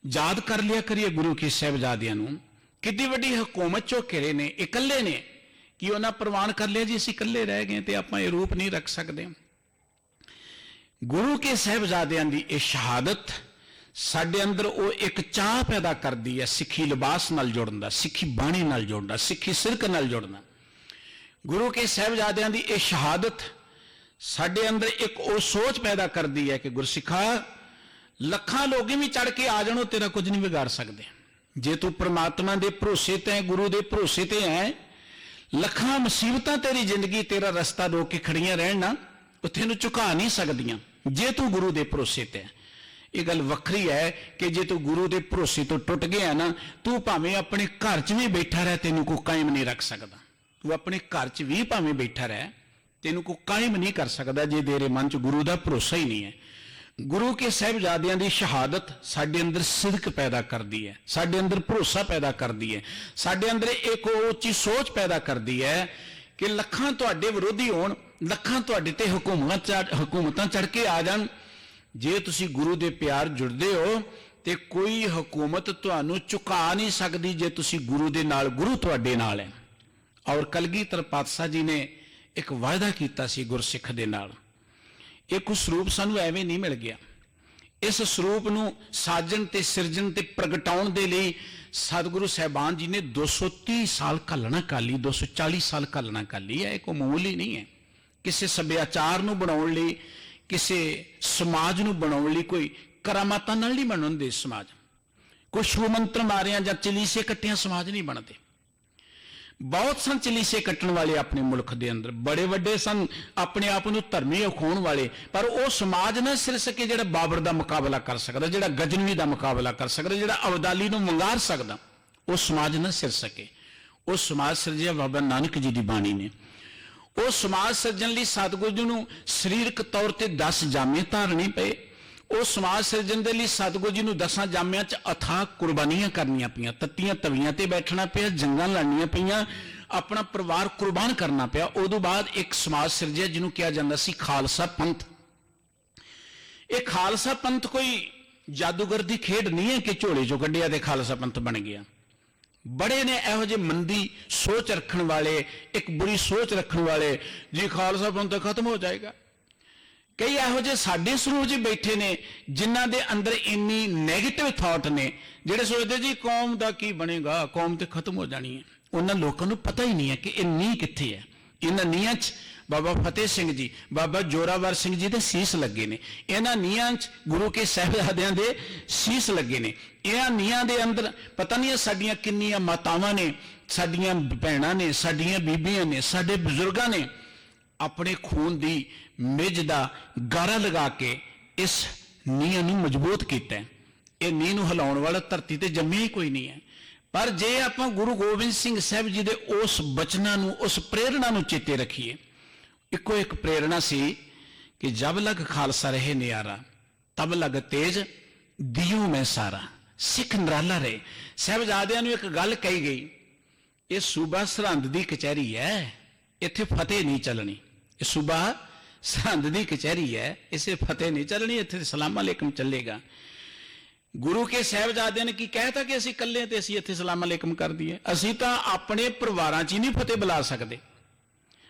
ਯਾਦ ਕਰ ਲਿਆ ਕਰੀਏ ਗੁਰੂ ਕੀ ਸਾਹਿਬਜ਼ਾਦਿਆਂ ਨੂੰ, ਕਿੱਡੀ ਵੱਡੀ ਹਕੂਮਤ 'ਚੋਂ ਘਿਰੇ ਨੇ, ਇਕੱਲੇ ਨੇ, ਕਿ ਉਹਨਾਂ ਪ੍ਰਵਾਨ ਕਰ ਲਿਆ ਜੀ ਅਸੀਂ ਇਕੱਲੇ ਰਹਿ ਗਏ ਤੇ ਆਪਾਂ ਇਹ ਰੂਪ ਨਹੀਂ ਰੱਖ ਸਕਦੇ। ਗੁਰੂ ਕੇ ਸਾਹਿਬਜ਼ਾਦਿਆਂ ਦੀ ਇਹ ਸ਼ਹਾਦਤ ਸਾਡੇ ਅੰਦਰ ਉਹ ਇੱਕ ਚਾਹ ਪੈਦਾ ਕਰਦੀ ਹੈ, ਸਿੱਖੀ ਲਿਬਾਸ ਨਾਲ ਜੁੜਨ ਦਾ, ਸਿੱਖੀ ਬਾਣੀ ਨਾਲ ਜੁੜਨ ਦਾ, ਸਿੱਖੀ ਸਿਰਕ ਨਾਲ ਜੁੜਨ ਦਾ। ਗੁਰੂ ਕੇ ਸਾਹਿਬਜ਼ਾਦਿਆਂ ਦੀ ਇਹ ਸ਼ਹਾਦਤ ਸਾਡੇ ਅੰਦਰ ਇੱਕ ਉਹ ਸੋਚ ਪੈਦਾ ਕਰਦੀ ਹੈ ਕਿ ਗੁਰਸਿੱਖਾ, ਲੱਖਾਂ ਲੋਕ ਵੀ ਚੜ ਕੇ ਆ ਜਾਣੋ, ਤੇਰਾ ਕੁਝ ਨਹੀਂ ਵਿਗਾੜ ਸਕਦੇ। ਜੇ ਤੂੰ ਪ੍ਰਮਾਤਮਾ ਦੇ ਭਰੋਸੇ ਤੇ ਹੈ, ਗੁਰੂ ਦੇ ਭਰੋਸੇ ਤੇ ਹੈ, ਲੱਖਾਂ ਮੁਸੀਬਤਾਂ ਤੇਰੀ ਜ਼ਿੰਦਗੀ ਤੇਰਾ ਰਸਤਾ ਰੋਕ ਕੇ ਖੜੀਆਂ ਰਹਿਣ ਨਾ, ਉੱਥੇ ਨੂੰ ਝੁਕਾ ਨਹੀਂ ਸਕਦੀਆਂ ਜੇ ਤੂੰ ਗੁਰੂ ਦੇ ਭਰੋਸੇ ਤੇ ਹੈ। ਇਹ ਗੱਲ ਵੱਖਰੀ ਹੈ ਕਿ ਜੇ ਤੂੰ ਗੁਰੂ ਦੇ ਭਰੋਸੇ ਤੋਂ ਟੁੱਟ ਗਿਆ ਨਾ, ਤੂੰ ਭਾਵੇਂ ਆਪਣੇ ਘਰ 'ਚ ਵੀ ਬੈਠਾ ਰਹਿ, ਤੈਨੂੰ ਕੋਈ ਕਾਇਮ ਨਹੀਂ ਰੱਖ ਸਕਦਾ। ਤੂੰ ਆਪਣੇ ਘਰ 'ਚ ਵੀ ਭਾਵੇਂ ਬੈਠਾ ਰਹਿ, ਤੈਨੂੰ ਕੋਈ ਕਾਇਮ ਨਹੀਂ ਕਰ ਸਕਦਾ ਜੇ ਤੇਰੇ ਮਨ 'ਚ ਗੁਰੂ ਦਾ ਭਰੋਸਾ ਹੀ ਨਹੀਂ ਹੈ। ਗੁਰੂ ਕੇ ਸਾਹਿਬਜ਼ਾਦਿਆਂ ਦੀ ਸ਼ਹਾਦਤ ਸਾਡੇ ਅੰਦਰ ਸਿਦਕ ਪੈਦਾ ਕਰਦੀ ਹੈ, ਸਾਡੇ ਅੰਦਰ ਭਰੋਸਾ ਪੈਦਾ ਕਰਦੀ ਹੈ, ਸਾਡੇ ਅੰਦਰ ਇੱਕ ਉੱਚੀ ਸੋਚ ਪੈਦਾ ਕਰਦੀ ਹੈ ਕਿ ਲੱਖਾਂ ਤੁਹਾਡੇ ਵਿਰੋਧੀ ਹੋਣ, ਲੱਖਾਂ ਤੁਹਾਡੇ ਤੇ ਹਕੂਮਤਾਂ ਚੜ ਕੇ ਆ ਜਾਣ, ਜੇ ਤੁਸੀਂ ਗੁਰੂ ਦੇ ਪਿਆਰ ਜੁੜਦੇ ਹੋ ਤੇ ਕੋਈ ਹਕੂਮਤ ਤੁਹਾਨੂੰ ਝੁਕਾ ਨਹੀਂ ਸਕਦੀ ਜੇ ਤੁਸੀਂ ਗੁਰੂ ਦੇ ਨਾਲ, ਗੁਰੂ ਤੁਹਾਡੇ ਨਾਲ ਹੈ। ਔਰ ਕਲਗੀਧਰ ਪਾਤਸ਼ਾਹ ਜੀ ਨੇ ਇੱਕ ਵਾਅਦਾ ਕੀਤਾ ਸੀ ਗੁਰਸਿੱਖ ਦੇ ਨਾਲ। ਇੱਕ ਸਰੂਪ ਸਾਨੂੰ ਐਵੇਂ ਨਹੀਂ ਮਿਲ ਗਿਆ। ਇਸ ਸਰੂਪ ਨੂੰ ਸਾਜਣ ਤੇ ਸਿਰਜਣ ਤੇ ਪ੍ਰਗਟਾਉਣ ਦੇ ਲਈ ਸਤਿਗੁਰੂ ਸਾਹਿਬਾਨ ਜੀ ਨੇ 230 ਸਾਲ ਘੱਲਣਾ ਕਾਲੀ, 240 ਸਾਲ ਘੱਲਣਾ ਕਾਲੀ ਹੈ। ਇਹ ਕੋਈ ਮਾਮੂਲੀ ਨਹੀਂ ਹੈ। ਕਿਸੇ ਸੱਭਿਆਚਾਰ ਨੂੰ ਬਣਾਉਣ ਲਈ, ਕਿਸੇ ਸਮਾਜ ਨੂੰ ਬਣਾਉਣ ਲਈ ਕੋਈ ਕਰਾਮਾਤਾਂ ਨਾਲ ਨਹੀਂ ਬਣਦੇ ਸਮਾਜ। ਕੋਈ ਛੂ ਮੰਤਰ ਮਾਰਿਆਂ ਜਾਂ ਚਲੀਸੇ ਕੱਟਿਆਂ ਸਮਾਜ ਨਹੀਂ ਬਣਦੇ। ਬਹੁਤ ਸਨ ਚਲੀਸੇ ਕੱਟਣ ਵਾਲੇ ਆਪਣੇ ਮੁਲਕ ਦੇ ਅੰਦਰ, ਬੜੇ ਵੱਡੇ ਸਨ ਆਪਣੇ ਆਪ ਨੂੰ ਧਰਮੀ ਅਖਾਉਣ ਵਾਲੇ, ਪਰ ਉਹ ਸਮਾਜ ਨਾ ਸਿਰ ਸਕੇ ਜਿਹੜਾ ਬਾਬਰ ਦਾ ਮੁਕਾਬਲਾ ਕਰ ਸਕਦਾ, ਜਿਹੜਾ ਗਜਨਵੀ ਦਾ ਮੁਕਾਬਲਾ ਕਰ ਸਕਦਾ, ਜਿਹੜਾ ਅਬਦਾਲੀ ਨੂੰ ਵੰਗਾਰ ਸਕਦਾ, ਉਹ ਸਮਾਜ ਨਾ ਸਿਰ ਸਕੇ। ਉਹ ਸਮਾਜ ਸਿਰਜਿਆ ਬਾਬਾ ਨਾਨਕ ਜੀ ਦੀ ਬਾਣੀ ਨੇ। ਉਹ ਸਮਾਜ ਸਿਰਜਣ ਲਈ ਸਤਿਗੁਰੂ ਜੀ ਨੂੰ ਸਰੀਰਕ ਤੌਰ ਤੇ 10 ਜਾਮੇ ਧਾਰਨੇ ਪਏ। ਉਹ ਸਮਾਜ ਸਿਰਜਣ ਦੇ ਲਈ ਸਤਿਗੁਰੂ ਜੀ ਨੂੰ 10 ਜਾਮਿਆਂ 'ਚ ਅਥਾਹ ਕੁਰਬਾਨੀਆਂ ਕਰਨੀਆਂ ਪਈਆਂ, ਤੱਤੀਆਂ ਤਵੀਆਂ ਤੇ ਬੈਠਣਾ ਪਿਆ, ਜੰਗਾਂ ਲੜਨੀਆਂ ਪਈਆਂ, ਆਪਣਾ ਪਰਿਵਾਰ ਕੁਰਬਾਨ ਕਰਨਾ ਪਿਆ। ਉਦੋਂ ਬਾਅਦ ਇੱਕ ਸਮਾਜ ਸਿਰਜਿਆ ਜਿਹਨੂੰ ਕਿਹਾ ਜਾਂਦਾ ਸੀ ਖਾਲਸਾ ਪੰਥ। ਇਹ ਖਾਲਸਾ ਪੰਥ ਕੋਈ ਜਾਦੂਗਰ ਦੀ ਖੇਡ ਨਹੀਂ ਹੈ ਕਿ ਝੋਲੇ 'ਚੋਂ ਕੱਢਿਆ ਤੇ ਖਾਲਸਾ ਪੰਥ ਬਣ ਗਿਆ। ਬੜੇ ਨੇ ਇਹੋ ਜਿਹੇ ਮੰਦੀ ਸੋਚ ਰੱਖਣ ਵਾਲੇ, ਇੱਕ ਬੁਰੀ ਸੋਚ ਰੱਖਣ ਵਾਲੇ, ਜੀ ਖਾਲਸਾ ਪੰਥ ਖਤਮ ਹੋ ਜਾਏਗਾ। ਕਈ ਇਹੋ ਜਿਹੇ ਸਾਡੇ ਸਰੂਪ 'ਚ ਬੈਠੇ ਨੇ ਜਿਨ੍ਹਾਂ ਦੇ ਅੰਦਰ ਇੰਨੀ ਨੈਗੇਟਿਵ ਥਾਟ ਨੇ, ਜਿਹੜੇ ਸੋਚਦੇ ਜੀ ਕੌਮ ਦਾ ਕੀ ਬਣੇਗਾ, ਕੌਮ ਤੇ ਖਤਮ ਹੋ ਜਾਣੀ ਹੈ। ਉਹਨਾਂ ਲੋਕਾਂ ਨੂੰ ਪਤਾ ਹੀ ਨਹੀਂ ਹੈ ਕਿ ਇਹ ਨੀਂਹ ਕਿੱਥੇ ਹੈ। ਇਹਨਾਂ ਨੀਹਾਂ 'ਚ ਬਾਬਾ ਫਤਿਹ ਸਿੰਘ ਜੀ, ਬਾਬਾ ਜੋਰਾਵਰ ਸਿੰਘ ਜੀ ਦੇ ਸੀਸ ਲੱਗੇ ਨੇ। ਇਹਨਾਂ ਨੀਹਾਂ 'ਚ ਗੁਰੂ ਕੇ ਸਾਹਿਬਜ਼ਾਦਿਆਂ ਦੇ ਸੀਸ ਲੱਗੇ ਨੇ। ਇਹਨਾਂ ਨੀਹਾਂ ਦੇ ਅੰਦਰ ਪਤਾ ਨਹੀਂ ਸਾਡੀਆਂ ਕਿੰਨੀਆਂ ਮਾਤਾਵਾਂ ਨੇ, साडियां भैणां ने, साडियां बीबियां ने, साडे बजुर्गां ने अपने खून की मिज का गारा लगा के इस नींह नूं मजबूत किया। ये नींह नूं हिलाउण वाला धरती ते जम्मिया ही कोई नहीं है। पर जे आपां गुरु गोबिंद सिंह साहब जी दे उस बचनां नूं, उस प्रेरणा नूं चेते रखीए। इको एक प्रेरणा सी कि जब लग खालसा रहे न्यारा, तब लग तेज दियो में सारा। सिख निराला रहे। साहिबजादियां नूं एक गल कही गई, ये सूबा सरहंद की कचहरी है, इत्थे फतेह नहीं चलनी। ये सूबा सरहंद की कचहरी है, इसे फतेह नहीं चलनी, इत्थे सलाम अलैकुम चलेगा। गुरु के साहिबजादियां ने की कहता कि असीं कल्ले ते असीं इत्थे सलाम अलैकुम कर दईए। असीं तां अपने परिवारां च ही नहीं फतेह बुला सकते।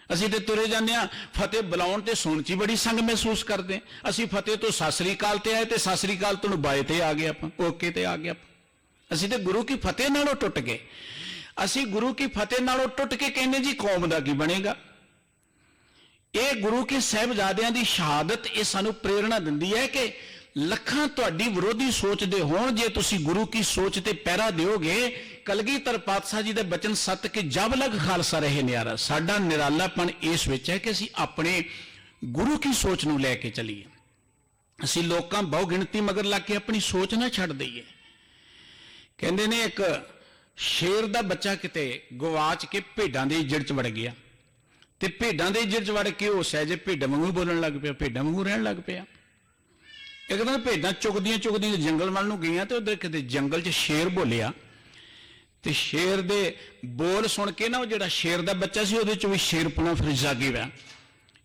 असीं ते तुरे जाने फतेह बुलाउण ते सुण च ही बड़ी संग महसूस करते। असीं फतेह तो सत श्री अकाल ते आए ते सत श्री अकाल तो बाए ते आ गए, आपां ओके ते आ गए। असीं ते गुरु की फतेह नालों टुट गए। असीं गुरु की फतेह नालों टुट के कहने जी कौम दा की बनेगा। ये गुरु के साहिबजादियां दी शहादत ये सानू प्रेरणा दिंदी है कि लखां तुहाडी विरोधी सोचदे होण, जे तुसीं गुरु की सोच ते पैरा दिओगे। कलगीधर पातशाह जी दे बचन सत के जब लग खालसा रहे न्यारा। साडा निरालापन इस विच है कि असीं अपने गुरु की सोच नूं लैके चलीए। असीं लोकां बहु गिणती मगर लग के अपनी सोच ना छड्ड दईए। कहंदे ने एक शेर दा बच्चा किते गवाच के भेडां दे इजड़ च वड़ गया ते भेडां दे इजड़ च वड़ के हो सहजे भेडां वांगू बोलण लग पिया, भेडां वांगू रहण लग पिया। एक दिन भेडां चुगदियां चुगदियां जंगल वाल नूं गईयां ते उधर किते जंगल च शेर बोलिया ते शेर दे बोल सुन के ना वो जिहड़ा शेर दा बच्चा सी उहदे च भी शेरपना फिर जागी पिया।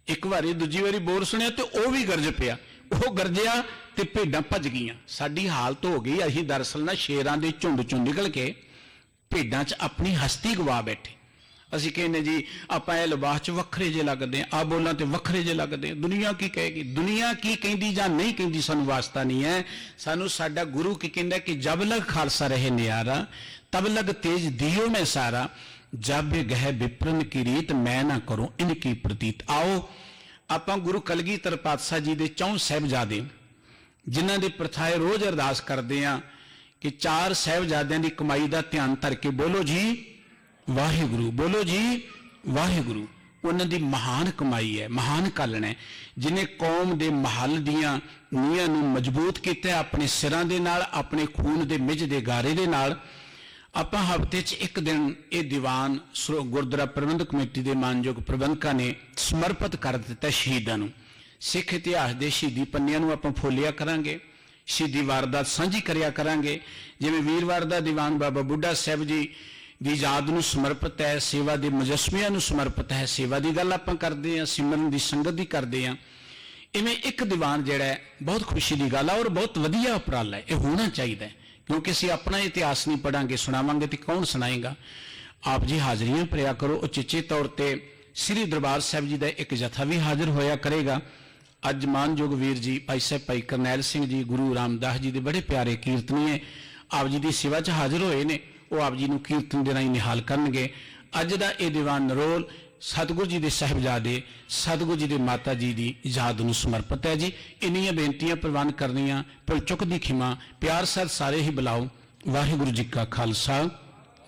एक बारी दूजी बारी बोल सुनिया ते वो भी गरज पिया। वो गरजिया ते भेडां भज गईयां। साडी हालत हो गई, असीं दरअसल ना शेरां दे झुंड चों निकल के भेडां च अपनी हस्ती गवा बैठे। असीं कहने जी आपां इह लिबास च वखरे जे लगदे आ, बोलां ते वखरे जे लगदे। दुनिया की कहेगी, दुनिया की कहंदी जां नहीं कहंदी सानू वास्ता नहीं है। सानू साडा गुरु की कहंदा कि जब लग खालसा रहे न्यारा, तब लग तेज दियो में सारा। जब गह विप्रन की रीत मैं ना करूं इनकी प्रतीत। आओ आपां गुरु कलगीधर पातशाह जी दे 4 साहिबजादे जिन्हां दे प्रथाए रोज अरदास करदे आ कि 4 साहिबजादियां दी कमाई दा ध्यान धर के बोलो जी वाहिगुरु, बोलो जी वाहिगुरु। उन्हां दी महान कमाई है, महान कालन है, जिन्हें कौम दे महल दियां नीहां नूं मजबूत कीता अपने सिरां दे नाल, अपने खून दे मिज दे गारे दे नाल। आपां हफ्ते च एक दिन ये दीवान गुरुद्वारा प्रबंधक कमेटी के मानयोग प्रबंधकां ने समर्पित कर दिता शहीदां नूं। सिख इतिहास के शहीदी पन्नियां नूं आपां फोलिया करांगे, शहीदी वारदात सांझी करिया करांगे। जिवें वीरवार दा दीवान बाबा बुढ़ा साहब जी दी याद नूं समर्पित है, सेवा के मुजस्मिया नूं समर्पित है। सेवा की गल आपां करदे हां, सिमरन की संगत की करदे हां। इवें एक दीवान जिहड़ा है बहुत खुशी की गल है और बहुत वधिया उपराला है, यह होना चाहिए। क्योंकि असीं अपना इतिहास नहीं पढ़ांगे, सुनावांगे तो कौन सुनाएगा। आप जी हाजरियां भरिया करो। उचेचे तौर पर श्री दरबार साहब जी का एक जत्था भी हाजिर होया करेगा। अज मानयोग वीर जी भाई साहब भाई करनैल सिंह जी गुरु रामदास जी के बड़े प्यारे कीर्तनी है, आप जी की सेवा च हाजिर होए ने। वो आप जी नूं कीर्तन दे राहीं निहाल करनगे। अज दा ये दीवान नरोल सतगुरु जी के साहिबजादे सतगुरु जी के माता जी की याद नूं समर्पित है। जी इन्नियां बेनतियां प्रवान करनियां, भुल चुक दी खिमा, प्यार सर सारे ही बुलाओ। वाहिगुरु जी का खालसा,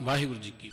वाहिगुरु जी की